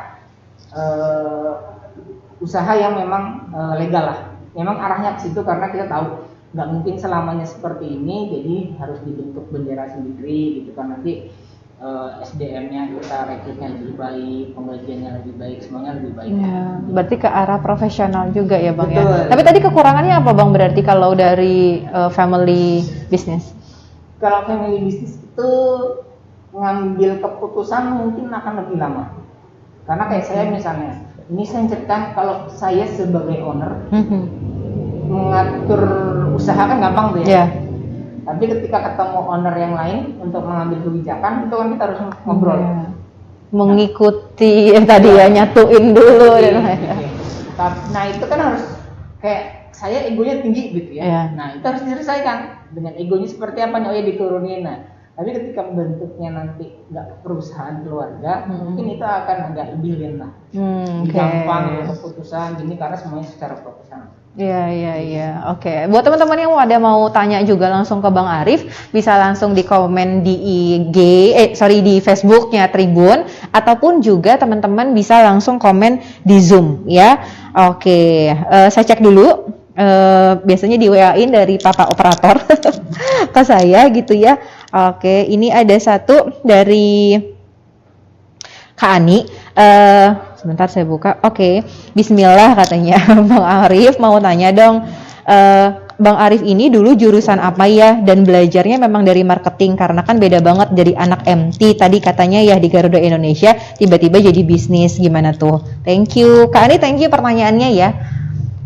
usaha yang memang legal lah. Memang arahnya ke situ karena kita tahu nggak mungkin selamanya seperti ini, jadi harus dibentuk bendera sendiri gitu kan, nanti SDM-nya kita rekrutnya lebih baik, penggajiannya lebih baik, semuanya lebih baik. Ya, berarti ke arah profesional juga ya Bang. Betul. Ya. Tapi tadi kekurangannya apa Bang berarti kalau dari family business? Kalau family business itu ngambil keputusan mungkin akan lebih lama. Karena kayak saya misalnya, ini saya cerita kalau saya sebagai owner mengatur usaha kan gampang tuh ya. Yeah. Tapi ketika ketemu owner yang lain untuk mengambil kebijakan itu kan kita harus ngobrol. Mengikuti tadi ya nyatuin dulu. Nah itu kan harus kayak saya egonya tinggi gitu ya. Yeah. Nah itu harus diselesaikan dengan egonya seperti apa nih, oh ya diturunin. Nah tapi ketika bentuknya nanti nggak perusahaan keluarga, mungkin itu akan agak lebih lean lah. Gampang keputusan gini karena semuanya secara profesional. Iya. Oke. Buat teman-teman yang mau tanya juga langsung ke Bang Arif, bisa langsung di komen di di Facebooknya Tribun, ataupun juga teman-teman bisa langsung komen di Zoom ya. Oke. Saya cek dulu. Biasanya di WA-in dari Papa Operator ke saya gitu ya. Oke, ini ada satu dari Kak Ani. Sebentar saya buka. Oke, Bismillah katanya. Bang Arif mau tanya dong. Bang Arif ini dulu jurusan apa ya? Dan belajarnya memang dari marketing karena kan beda banget dari anak MT tadi katanya ya di Garuda Indonesia tiba-tiba jadi bisnis. Gimana tuh? Thank you. Kak Ani, thank you pertanyaannya ya.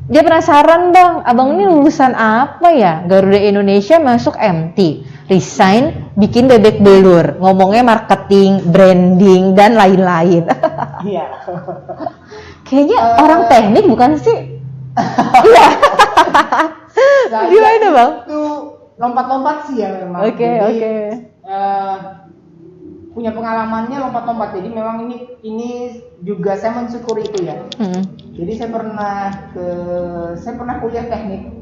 Dia penasaran Bang, abang ini lulusan apa ya? Garuda Indonesia masuk MT, resign, bikin bebek belur, ngomongnya marketing, branding, dan lain-lain. Iya. Kayaknya orang teknik bukan sih? Iya. Gimana Bang? Itu lompat-lompat sih ya memang. Oke. Punya pengalamannya lompat-lompat, jadi memang ini juga saya mensyukuri itu ya. Jadi saya pernah kuliah teknik,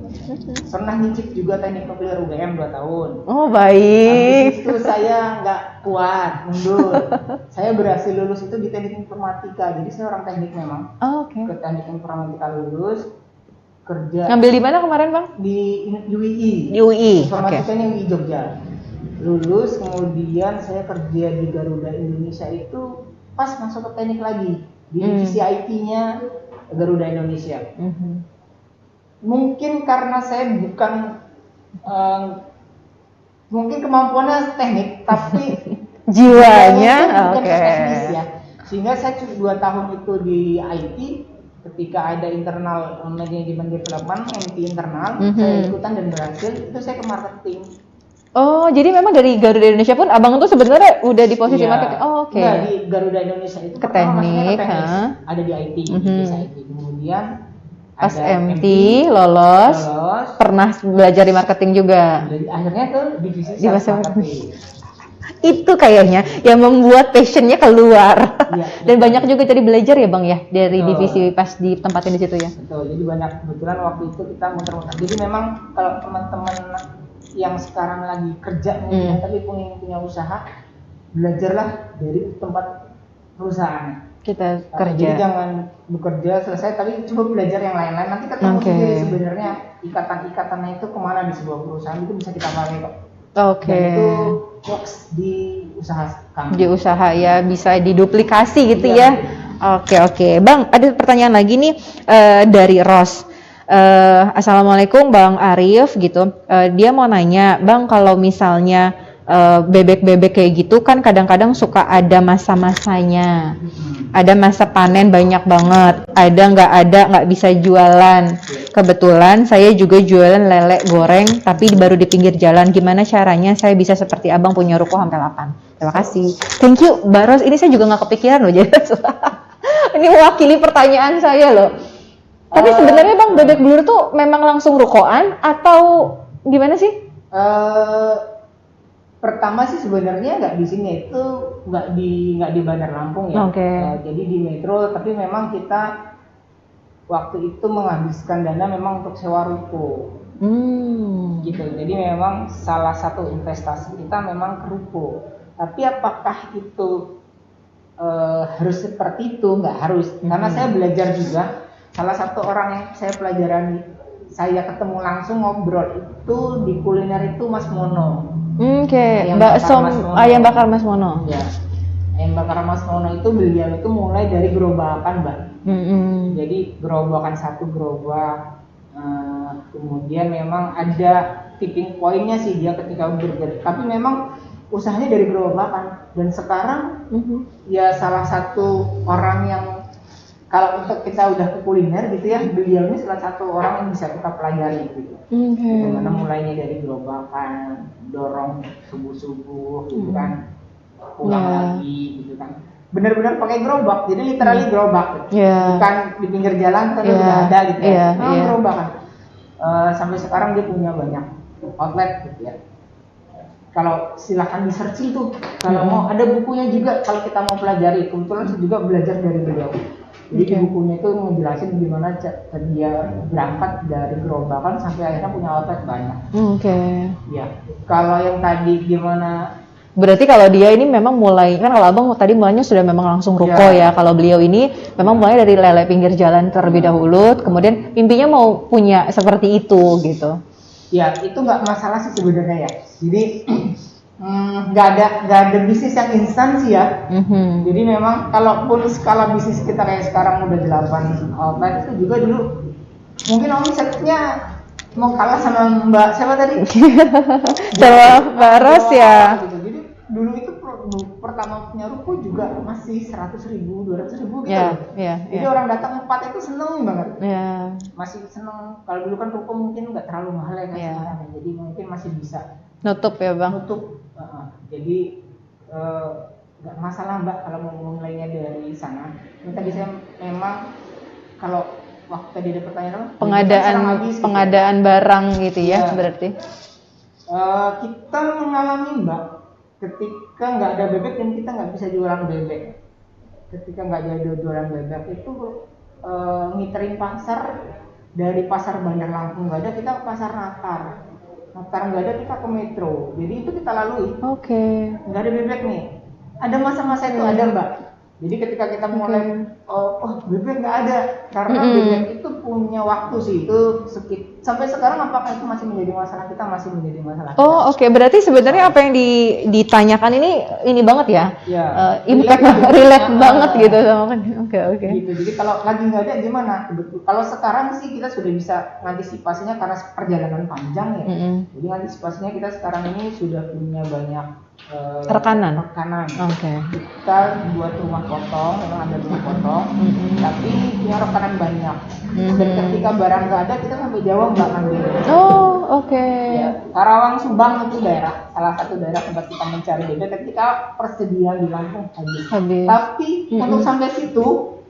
pernah nyicip juga teknik nuklir UGM 2 tahun. Oh baik. Habis itu saya nggak kuat, mundur. Saya berhasil lulus itu di teknik informatika, jadi saya orang teknik memang. Oh, oke. Ke teknik informatika lulus, kerja. Ngambil di mana kemarin Bang? Di UI. Di UI. Informatikanya UI Jogja. Lulus, kemudian saya kerja di Garuda Indonesia itu pas masuk ke teknik lagi di divisi IT-nya Garuda Indonesia. Mungkin karena saya bukan mungkin kemampuannya teknik, tapi jiwanya bukan teknis ya. Sehingga saya cuma 2 tahun itu di IT. Ketika ada internal management development, MT internal, saya ikutan dan berhasil. Itu saya ke marketing. Oh, jadi memang dari Garuda Indonesia pun abang tuh sebenarnya udah di posisi marketing. Oh, oke. Enggak, di Garuda Indonesia itu ke teknik, ada di IT, di IT. Kemudian pas ada MT lolos, pernah belajar di marketing juga. Akhirnya ke divisi marketing. Itu kayaknya yang membuat passionnya keluar. Dan banyak juga jadi belajar ya Bang ya dari divisi pas ditempatin di situ ya. Betul. Jadi banyak, kebetulan waktu itu kita muter-muter. Jadi memang kalau teman-teman yang sekarang lagi kerja tapi punya usaha, belajarlah dari tempat perusahaan. Kita kerja. Jadi jangan bekerja selesai tapi coba belajar yang lain-lain. Nanti ketemu sendiri sebenarnya ikatan-ikatannya itu kemana di sebuah perusahaan, itu bisa kita pakai kok. Oke. Dan itu fokus di usaha kami. Di usaha ya, bisa diduplikasi gitu ya. Oke. Bang, ada pertanyaan lagi nih dari Ros. Assalamualaikum Bang Arif gitu. Dia mau nanya, Bang, kalau misalnya bebek-bebek kayak gitu kan kadang-kadang suka ada masa-masanya. Ada masa panen banyak banget. Ada nggak bisa jualan. Kebetulan saya juga jualan lele goreng tapi baru di pinggir jalan. Gimana caranya saya bisa seperti Abang punya ruko sampai 8? Terima kasih. Thank you, Mbak Ros. Ini saya juga nggak kepikiran loh. Jadi ini mewakili pertanyaan saya loh. Tapi sebenarnya Bang, Bebek Blur tuh memang langsung rukoan atau gimana sih? Pertama sih sebenarnya nggak di sini, itu nggak di Bandar Lampung ya. Jadi di Metro, tapi memang kita waktu itu menghabiskan dana memang untuk sewa ruko. Gitu. Jadi memang salah satu investasi kita memang ke ruko. Tapi apakah itu harus seperti itu? Nggak harus. Karena saya belajar juga. Salah satu orang yang saya pelajari, saya ketemu langsung ngobrol itu di kuliner itu Mas Mono. Ayam bakar Mas Mono. Ya. Ayam bakar Mas Mono itu beliau itu mulai dari gerobakan, Mbak. Jadi gerobakan satu gerobak. Kemudian memang ada tipping pointnya sih dia ketika burger. Tapi memang usahanya dari gerobakan. Dan sekarang ya salah satu orang yang kalau untuk kita udah ke kuliner gitu ya, beliau ini salah satu orang yang bisa kita pelajari gitu. Bagaimana mulainya dari gerobakan, dorong subuh-subuh gitu kan, pulang lagi gitu kan. Benar-benar pakai gerobak, jadi literally gerobak, bukan di pinggir jalan terus udah ada gitu ya. Gerobakan. Sampai sekarang dia punya banyak outlet gitu ya. Kalau silakan di searching tuh, kalau mau ada bukunya juga kalau kita mau pelajari. Kebetulan saya juga belajar dari beliau. Jadi di bukunya itu ngejelasin gimana dia berangkat dari gerobakan sampai akhirnya punya outlet banyak. Ya, kalau yang tadi gimana? Berarti kalau dia ini memang mulai, kan kalau Abang tadi mulainya sudah memang langsung ruko ya. Kalau beliau ini memang mulai dari lele pinggir jalan terlebih dahulu, kemudian mimpinya mau punya seperti itu gitu. Ya, itu nggak masalah sih sebenarnya ya. Jadi nggak ada bisnis yang instan sih ya. Jadi memang kalaupun skala bisnis kita kayak sekarang udah 8 outlet itu juga dulu mungkin omsetnya mau kalah sama Mbak siapa tadi? Sama Mbak Ros ya. Gitu. Jadi dulu itu pertama punya ruko juga masih 100.000, 200.000 gitu. Jadi orang datang 4 itu seneng banget. Masih seneng. Kalau dulu kan ruko mungkin nggak terlalu mahal ya sekarang. Jadi mungkin masih bisa nutup ya Bang. Jadi nggak masalah Mbak kalau mau mulainya dari sana. Ini tadi saya memang kalau waktu tadi ada pertanyaan pengadaan barang gitu ya berarti. Kita mengalami Mbak ketika nggak ada bebek dan kita nggak bisa jualan bebek. Ketika nggak ada jualan bebek itu ngiterin pasar dari pasar Bandar Lampung nggak ada, kita ke pasar Natar nggak ada, kita ke Metro. Jadi itu kita lalui. Nggak ada bebek nih. Ada masa-masa itu ada Mbak. Jadi ketika kita mulai bebek nggak ada, karena bebek itu punya waktu sih itu sampai sekarang apakah itu masih menjadi masalah kita, masih menjadi masalah kita. Berarti sebenarnya apa yang ditanyakan ini banget ya, impact relate banget gitu sama kan. Gitu. Jadi kalau lagi nggak ada gimana? Kalau sekarang sih kita sudah bisa mengantisipasinya karena perjalanan panjang ya. Jadi antisipasinya kita sekarang ini sudah punya banyak rekanan. Kita buat rumah potong, memang ada rumah potong, tapi punya rekanan banyak. Dan ketika barang nggak ada, kita sampai Jawa nggak ngambil. Ya, Karawang, Subang itu salah satu daerah tempat kita mencari bebek ketika persediaan di Lampung habis. Tapi untuk sampai situ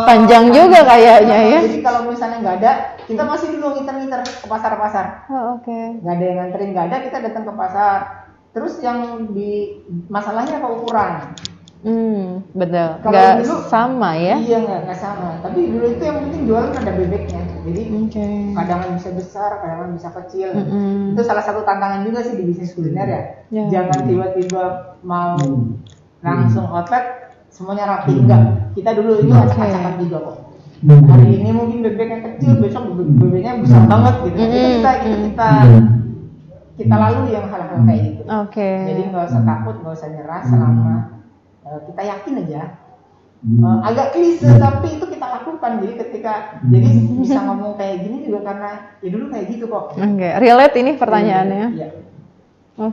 panjang juga kayaknya ya. Jadi kalau misalnya nggak ada, kita masih dulu ngiter-ngiter ke pasar-pasar. Nggak ada yang nganterin, nggak ada, kita datang ke pasar. Terus yang masalahnya apa ukuran? Betul. Nggak sama ya? Iya nggak sama. Tapi dulu itu yang penting jualan ada bebeknya. Jadi kadang bisa besar, kadang bisa kecil. Itu salah satu tantangan juga sih di bisnis kuliner ya. Jangan tiba-tiba mau langsung outlet semuanya rapi, enggak. Kita dulu itu acak-acakan juga kok. Hari ini mungkin bebeknya kecil, besok bebeknya besar banget gitu. Kita lalui yang hal-hal kayak gitu. Jadi nggak usah takut, nggak usah nyerah selama kita yakin aja. Agak klise tapi itu kita lakukan. Jadi jadi bisa ngomong kayak gini juga karena ya dulu kayak gitu kok. Relate ini pertanyaannya.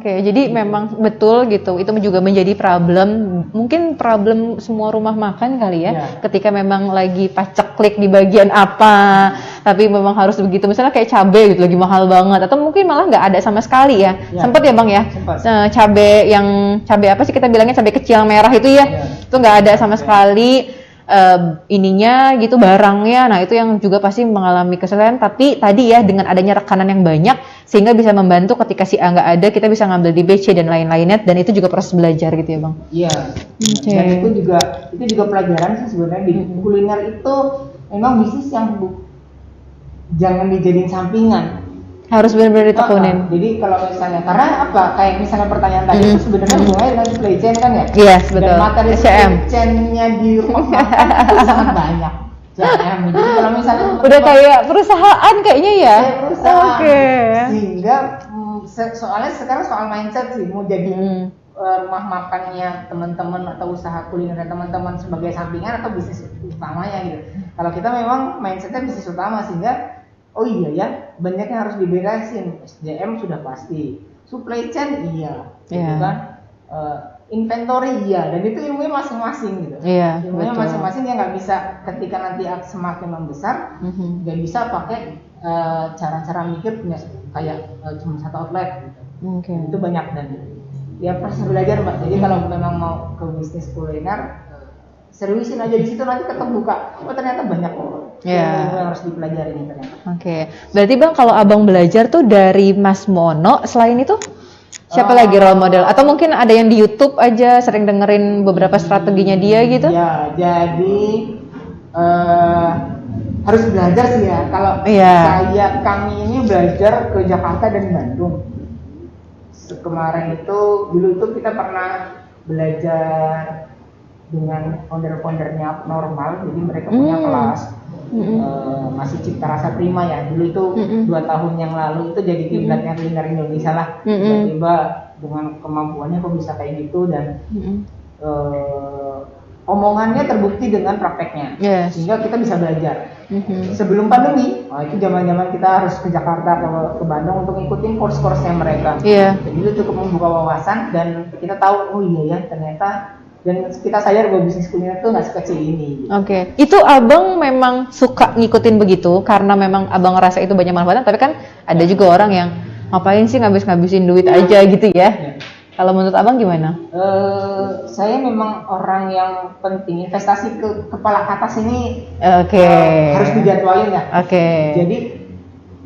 Jadi memang betul gitu. Itu juga menjadi problem. Mungkin problem semua rumah makan kali ya. Ketika memang lagi paceklik di bagian apa, tapi memang harus begitu. Misalnya kayak cabai gitu lagi mahal banget, atau mungkin malah nggak ada sama sekali ya. Sempet ya Bang ya. Cabai apa sih kita bilangnya cabai kecil merah itu ya. Itu nggak ada sama sekali. ininya gitu, barangnya. Nah, itu yang juga pasti mengalami kesulitan. Tapi tadi ya dengan adanya rekanan yang banyak sehingga bisa membantu ketika si A nggak ada, kita bisa ngambil di B, C dan lain-lainnya, dan itu juga proses belajar gitu ya, Bang. Iya. Dan itu juga pelajaran sih sebenarnya di kuliner itu memang bisnis yang jangan dijadiin sampingan. Harus benar-benar ditekunin. Jadi kalau misalnya, karena apa? Kayak misalnya pertanyaan tadi itu sebenarnya hubungannya dengan supply chain kan ya? Iya, betul. Dan materi supply chain-nya di rumah makan itu sangat banyak. CM. Jadi kalau misalnya udah kayak perusahaan kayaknya ya? Kayak perusahaan. Oke. Sehingga soalnya sekarang soal mindset sih, mau jadi rumah makannya teman-teman atau usaha kuliner teman-teman sebagai sampingan atau bisnis utamanya gitu. Kalau kita memang mindsetnya bisnis utama, sehingga oh iya ya, banyak yang harus diberesin. SDM sudah pasti, supply chain iya, gitu kan, inventory iya, dan itu ilmunya masing-masing gitu. Iya, ilmunya masing-masing, dia nggak bisa ketika nanti semakin membesar, nggak bisa pakai cara-cara mikir punya kayak cuma satu outlet gitu. Itu banyak, dan ya proses belajar Mbak. Jadi kalau memang mau ke bisnis kuliner, seriusin aja di situ, nanti ketemu Kak. Oh ternyata banyak yang harus dipelajari nih ternyata. Oke. Berarti Bang kalau Abang belajar tuh dari Mas Mono, selain itu siapa lagi role model? Atau mungkin ada yang di YouTube aja sering dengerin beberapa strateginya dia gitu? Ya, jadi harus belajar sih ya. Kalau kami ini belajar ke Jakarta dan Bandung. Kemarin dulu itu kita pernah belajar dengan founder-foundernya Normal, jadi mereka punya kelas masih Cipta Rasa Prima ya, dulu itu 2 tahun yang lalu itu jadi kiblatnya kuliner Indonesia lah. Tiba-tiba dengan kemampuannya kok bisa kayak gitu, dan omongannya terbukti dengan prakteknya, sehingga kita bisa belajar. Sebelum pandemi, itu zaman-zaman kita harus ke Jakarta, ke Bandung untuk ngikutin course-course-nya mereka. Jadi itu cukup membuka wawasan, dan kita tahu oh iya ya ternyata, dan kita sadar bahwa bisnis kuliner itu nggak sekecil ini. Oke. Itu Abang memang suka ngikutin begitu karena memang Abang ngerasa itu banyak manfaatnya, tapi kan ada juga orang yang ngapain sih ngabis-ngabisin duit aja gitu ya. Kalau menurut Abang gimana? Saya memang orang yang penting investasi ke kepala atas ini harus dijadwalin ya. Jadi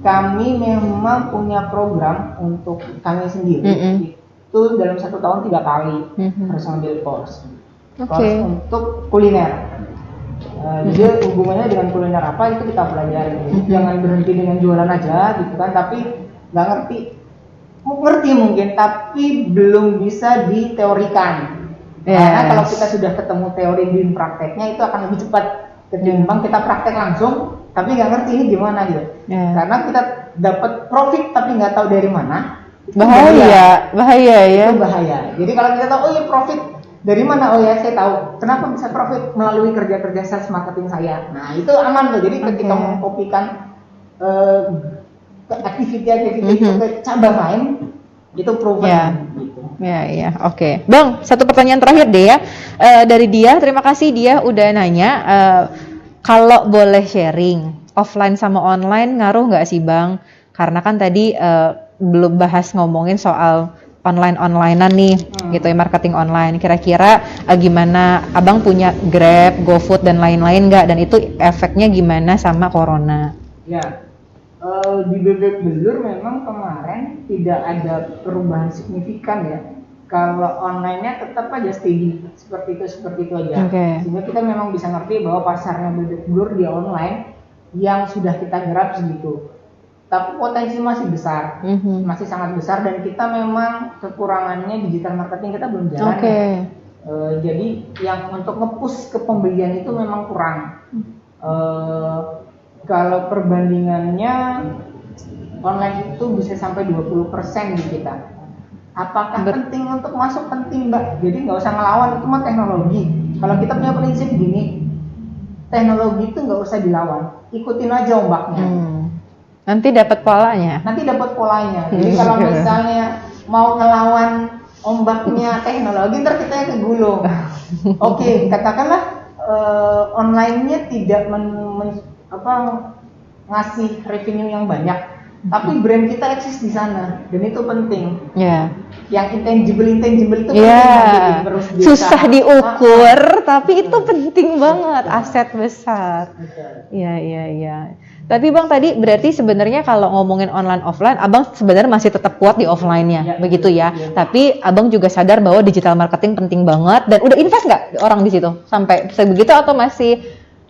kami memang punya program untuk kami sendiri. Itu dalam 1 tahun 3 kali harus ngambil course untuk kuliner. Jadi hubungannya dengan kuliner apa itu kita pelajari. Jangan berhenti dengan jualan aja gitu kan, tapi nggak ngerti mungkin, tapi belum bisa diteorikan. Karena kalau kita sudah ketemu teori di prakteknya, itu akan lebih cepat ketimbang kita praktek langsung tapi nggak ngerti ini gimana gitu. Karena kita dapat profit tapi nggak tahu dari mana. Bahaya ya. Itu bahaya. Jadi kalau kita tahu oh ya profit dari mana, oh ya saya tahu kenapa bisa profit melalui kerja sales marketing saya. Nah itu aman tuh. Jadi ketika mengkopikan aktiviti itu ke cabang lain, itu proven. Gitu. Oke. Bang, satu pertanyaan terakhir deh ya. Dari dia, terima kasih dia udah nanya. Kalau boleh sharing, offline sama online ngaruh nggak sih Bang? Karena kan tadi belum bahas ngomongin soal online-onlinean nih, gitu ya, marketing online. Kira-kira gimana? Abang punya Grab, GoFood dan lain-lain nggak? Dan itu efeknya gimana sama corona? Ya, di Bebek Belur memang kemarin tidak ada perubahan signifikan ya. Kalau online-nya tetap aja steady seperti itu aja. Sehingga kita memang bisa ngerti bahwa pasarnya Bebek Belur di online yang sudah kita garap segitu. Tapi potensi masih besar, masih sangat besar, dan kita memang kekurangannya digital marketing kita belum jalan. Jadi yang untuk nge-push ke pembelian itu memang kurang. Kalau perbandingannya online itu bisa sampai 20% di kita. Apakah penting untuk masuk? Penting Mbak. Jadi nggak usah ngelawan, itu mah teknologi. Kalau kita punya prinsip gini, teknologi itu nggak usah dilawan, ikutin aja ombaknya. Nanti dapat polanya. Jadi kalau misalnya mau ngelawan ombaknya teknologi, ntar kita yang kegulung. Katakanlah online-nya tidak ngasih revenue yang banyak, tapi brand kita eksis di sana dan itu penting. Ya. Yang intangible itu ya. penting Susah diukur, tapi itu penting banget, aset besar. Iya. Tapi Bang tadi berarti sebenarnya kalau ngomongin online offline, Abang sebenarnya masih tetap kuat di offline-nya, begitu ya. Tapi Abang juga sadar bahwa digital marketing penting banget dan udah invest nggak orang di situ sampai sebegitu atau masih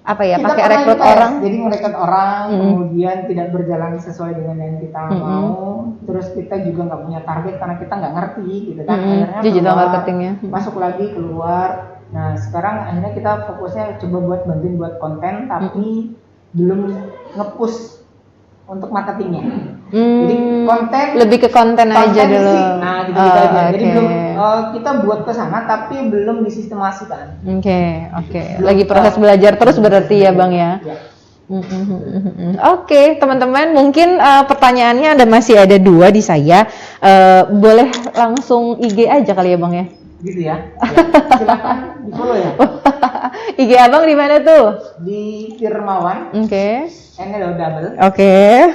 pakai rekrut orang? Jadi merekrut orang, kemudian tidak berjalan sesuai dengan yang kita mau. Terus kita juga nggak punya target karena kita nggak ngerti, gitu kan. Akhirnya digital marketingnya masuk lagi keluar. Nah sekarang akhirnya kita fokusnya coba bantuin buat konten, tapi belum nge-push untuk marketingnya. Jadi konten lebih ke konten aja dulu. Nah gitu aja. Jadi belum kita buat ke sana tapi belum disistemasikan. Oke. Lagi proses belajar terus berarti ya Bang ya. Oke, teman-teman, mungkin pertanyaannya masih ada 2 di saya. Boleh langsung IG aja kali ya Bang ya. Gitu ya. Silakan di-follow ya. IG Abang di mana tuh? Di Firmawan. N-nya double.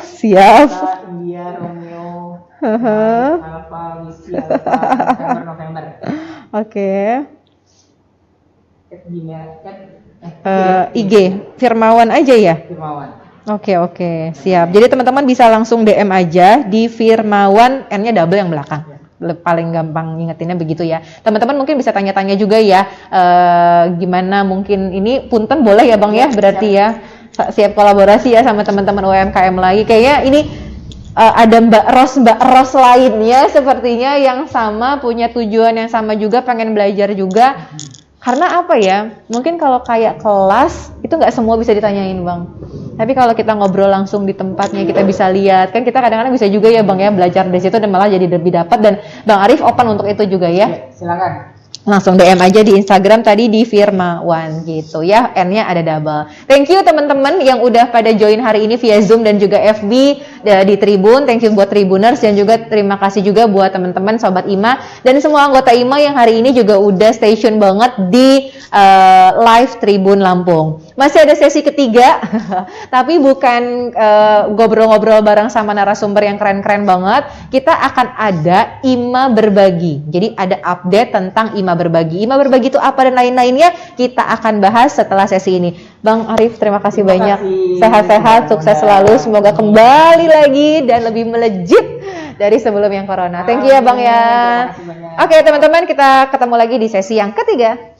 Siap. India, Romeo, Alpha, Whiskey, November. IG Firmawan aja ya? Firmawan. Oke, siap. Jadi teman-teman bisa langsung DM aja di Firmawan, N-nya double yang belakang. Paling gampang ngingetinnya begitu ya. Teman-teman mungkin bisa tanya-tanya juga ya, gimana mungkin ini punten boleh ya Bang ya, berarti ya siap kolaborasi ya sama teman-teman UMKM lagi. Kayaknya ini ada Mbak Ros lainnya sepertinya yang sama, punya tujuan yang sama juga, pengen belajar juga. Karena mungkin kalau kayak kelas itu nggak semua bisa ditanyain Bang. Tapi kalau kita ngobrol langsung di tempatnya, kita bisa lihat, kan kita kadang-kadang bisa juga ya Bang ya belajar dari situ dan malah jadi lebih dapat. Dan Bang Arif open untuk itu juga ya. Silakan. Langsung DM aja di Instagram tadi di Firmawan gitu ya, N-nya ada double. Thank you teman-teman yang udah pada join hari ini via Zoom dan juga FB di Tribun. Thank you buat Tribuners dan juga terima kasih juga buat teman-teman Sobat IMA dan semua anggota IMA yang hari ini juga udah stay tune banget di live Tribun Lampung. Masih ada sesi ketiga, tapi bukan ngobrol-ngobrol bareng sama narasumber yang keren-keren banget. Kita akan ada IMA Berbagi. Jadi ada update tentang IMA Berbagi. IMA Berbagi itu apa dan lain-lainnya kita akan bahas setelah sesi ini. Bang Arif, terima kasih banyak. Sehat-sehat, sukses selalu. Semoga kembali lagi dan lebih melejit dari sebelum yang corona. Thank you ya Bang ya. Oke teman-teman, kita ketemu lagi di sesi yang ketiga.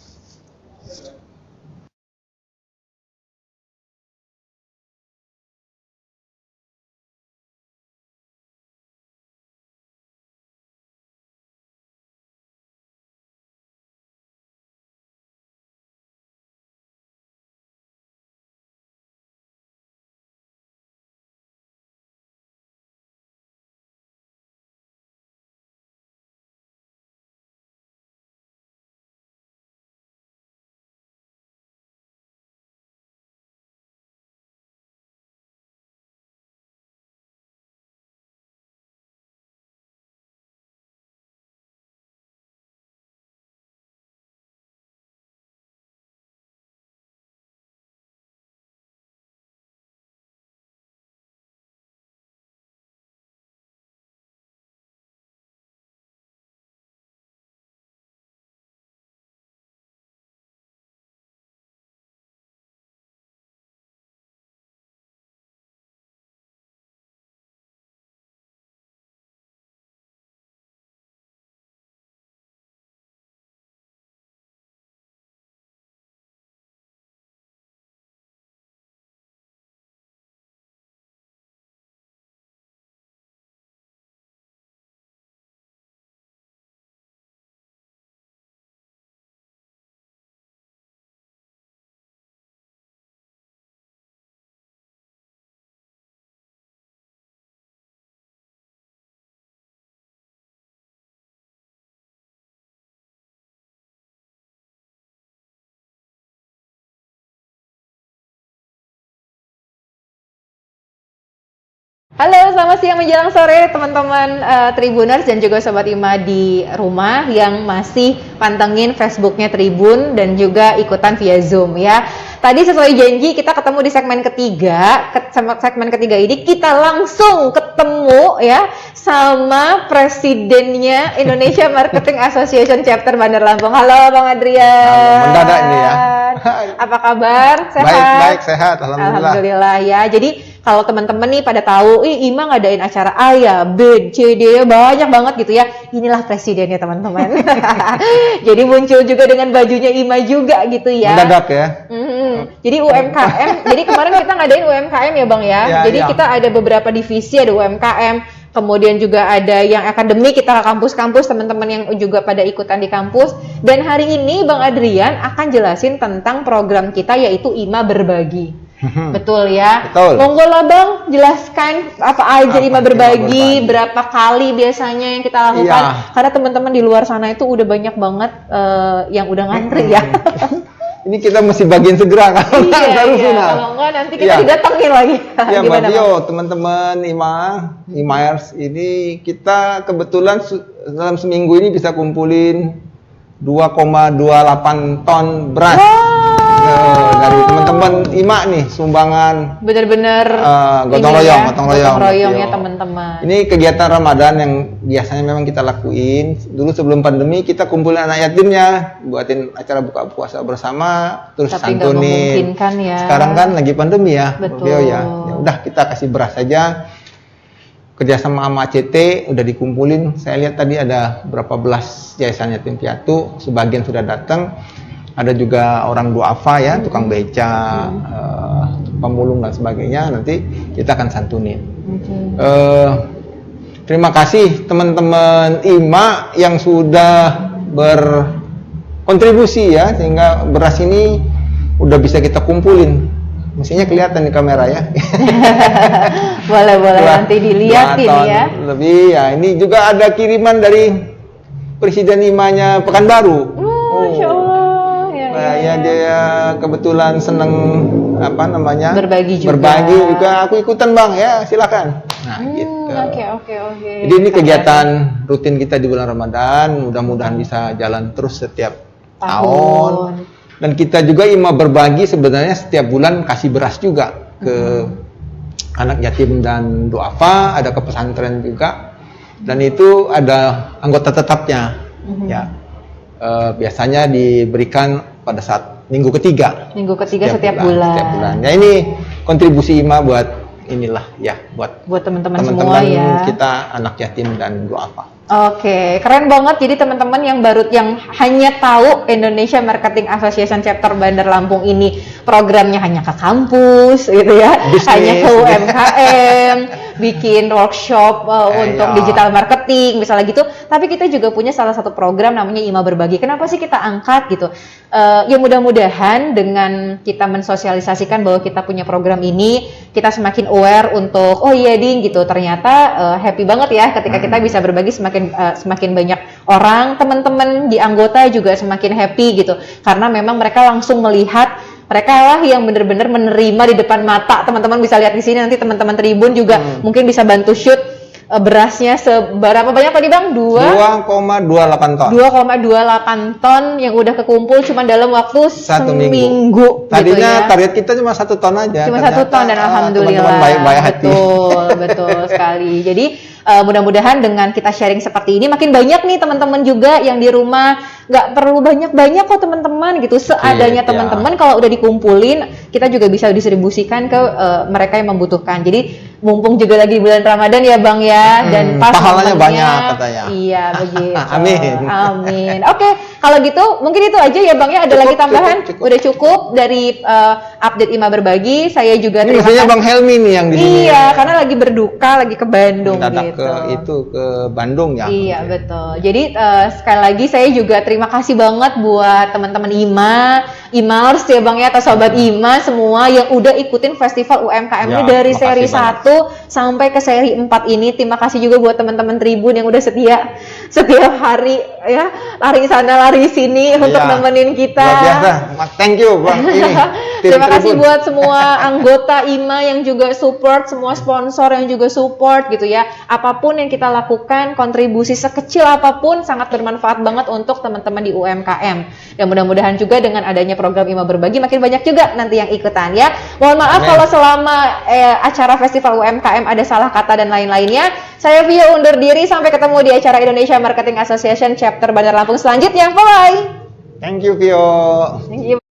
Halo, selamat siang menjelang sore teman-teman Tribuners dan juga Sobat IMA di rumah yang masih pantengin Facebooknya Tribun dan juga ikutan via Zoom ya. Tadi sesuai janji kita ketemu di segmen ketiga. Segmen ketiga ini kita langsung ketemu ya sama presidennya Indonesia Marketing Association Chapter Bandar Lampung. Halo Bang Adrian. Halo, mendadak ini ya. Apa kabar? Sehat? Baik, sehat. Alhamdulillah ya. Jadi kalau teman-teman nih pada tahu, IMA ngadain acara A ya, B, C, D, banyak banget gitu ya. Inilah presidennya teman-teman. Jadi muncul juga dengan bajunya IMA juga gitu ya. Mendadak ya. Jadi UMKM, jadi kemarin kita ngadain UMKM ya Bang ya. Jadi kita ada beberapa divisi, ada UMKM, kemudian juga ada yang akademik, kita ke kampus-kampus, teman-teman yang juga pada ikutan di kampus. Dan hari ini Bang Adrian akan jelasin tentang program kita yaitu IMA Berbagi. Betul ya. Betul. Monggo lah Bang, jelaskan apa aja IMA Berbagi, berapa kali biasanya yang kita lakukan. Karena teman-teman di luar sana itu udah banyak banget yang udah ngantri ya. Ini kita mesti bagian segera kan? Kalau enggak nanti kita didatengin lagi. Iya Mbak Dio, teman-teman IMAers ini kita kebetulan dalam seminggu ini bisa kumpulin 2,28 ton beras. Dari teman-teman IMA nih sumbangan bener-bener gotong royong ya teman-teman. Ini kegiatan Ramadan yang biasanya memang kita lakuin dulu sebelum pandemi, kita kumpulin anak yatimnya, buatin acara buka puasa bersama, terus santunin. Ya. Sekarang kan lagi pandemi ya, betul. Ya udah kita kasih beras saja. Kerjasama sama ACT udah dikumpulin. Saya lihat tadi ada berapa belas yayasan yatim piatu, sebagian sudah datang. Ada juga orang duafa ya, tukang beca, pemulung dan sebagainya. Nanti kita akan santunin. Terima kasih teman-teman IMA yang sudah berkontribusi ya, sehingga beras ini udah bisa kita kumpulin. Mestinya kelihatan di kamera ya. boleh nanti dilihatin ya. Lebih ya. Ini juga ada kiriman dari Presiden IMA-nya Pekanbaru. Masya Allah. Ya dia kebetulan seneng berbagi juga, aku ikutan Bang ya, silakan. Nah gitu. Oke. Jadi ini kegiatan rutin kita di bulan Ramadan, mudah-mudahan bisa jalan terus setiap tahun. Dan kita juga IMA Berbagi sebenarnya setiap bulan kasih beras juga ke anak yatim dan duafa, ada ke pesantren juga, dan itu ada anggota tetapnya ya. Biasanya diberikan pada saat minggu ketiga setiap bulan. Ya ini kontribusi IMA buat inilah ya, buat teman-teman semua ya, kita anak yatim dan duafa. Oke, keren banget. Jadi teman-teman yang hanya tahu Indonesia Marketing Association Chapter Bandar Lampung ini programnya hanya ke kampus gitu ya, hanya ke UMKM, bikin workshop untuk digital marketing misalnya gitu. Tapi kita juga punya salah satu program namanya IMA Berbagi. Kenapa sih kita angkat gitu? Ya mudah-mudahan dengan kita mensosialisasikan bahwa kita punya program ini, kita semakin aware untuk ding gitu. Ternyata happy banget ya ketika kita bisa berbagi, semakin banyak orang, teman-teman di anggota juga semakin happy gitu. Karena memang mereka langsung melihat, mereka lah yang benar-benar menerima di depan mata. Teman-teman bisa lihat di sini, nanti teman-teman Tribun juga mungkin bisa bantu shoot berasnya seberapa banyak tadi Bang? 2,28 ton. 2,28 ton yang udah kekumpul cuma dalam waktu seminggu. Tadinya gitu ya. Target kita cuma 1 ton aja. Cuma 1 ton dan alhamdulillah. Teman-teman baik-baik hati. Betul sekali. Jadi mudah-mudahan dengan kita sharing seperti ini makin banyak nih teman-teman juga yang di rumah, nggak perlu banyak-banyak kok teman-teman gitu, seadanya teman-teman kalau udah dikumpulin kita juga bisa distribusikan ke mereka yang membutuhkan. Jadi mumpung juga lagi bulan Ramadan ya Bang ya, dan pas pahalanya banyak katanya. Iya begitu. Amin. Oke, kalau gitu mungkin itu aja ya Bang ya. Ada lagi tambahan? Cukup. Udah cukup dari update IMA Berbagi. Saya juga terima kasih. Bang Helmi nih yang di sini. Iya, karena lagi berduka, lagi ke Bandung ke Bandung ya. Iya betul. Jadi sekali lagi saya juga terima kasih banget buat teman-teman IMA Imars ya Bang ya, atau Sobat Ima semua yang udah ikutin festival UMKM ini dari seri 1 sampai ke seri 4 ini. Terima kasih juga buat teman-teman Tribun yang udah setia setiap hari ya, lari sana lari sini untuk nemenin kita. Luar biasa. Thank you Bang. Terima kasih buat semua anggota IMA yang juga support, semua sponsor yang juga support gitu ya. Apapun yang kita lakukan, kontribusi sekecil apapun sangat bermanfaat banget untuk teman-teman di UMKM. Dan mudah-mudahan juga dengan adanya program IMA Berbagi makin banyak juga nanti yang ikutan ya. Mohon maaf kalau selama acara festival UMKM ada salah kata dan lain-lainnya. Saya Via undur diri, sampai ketemu di acara Indonesia Marketing Association Chapter Bandar Lampung selanjutnya. Bye. Thank you Vio. Thank you.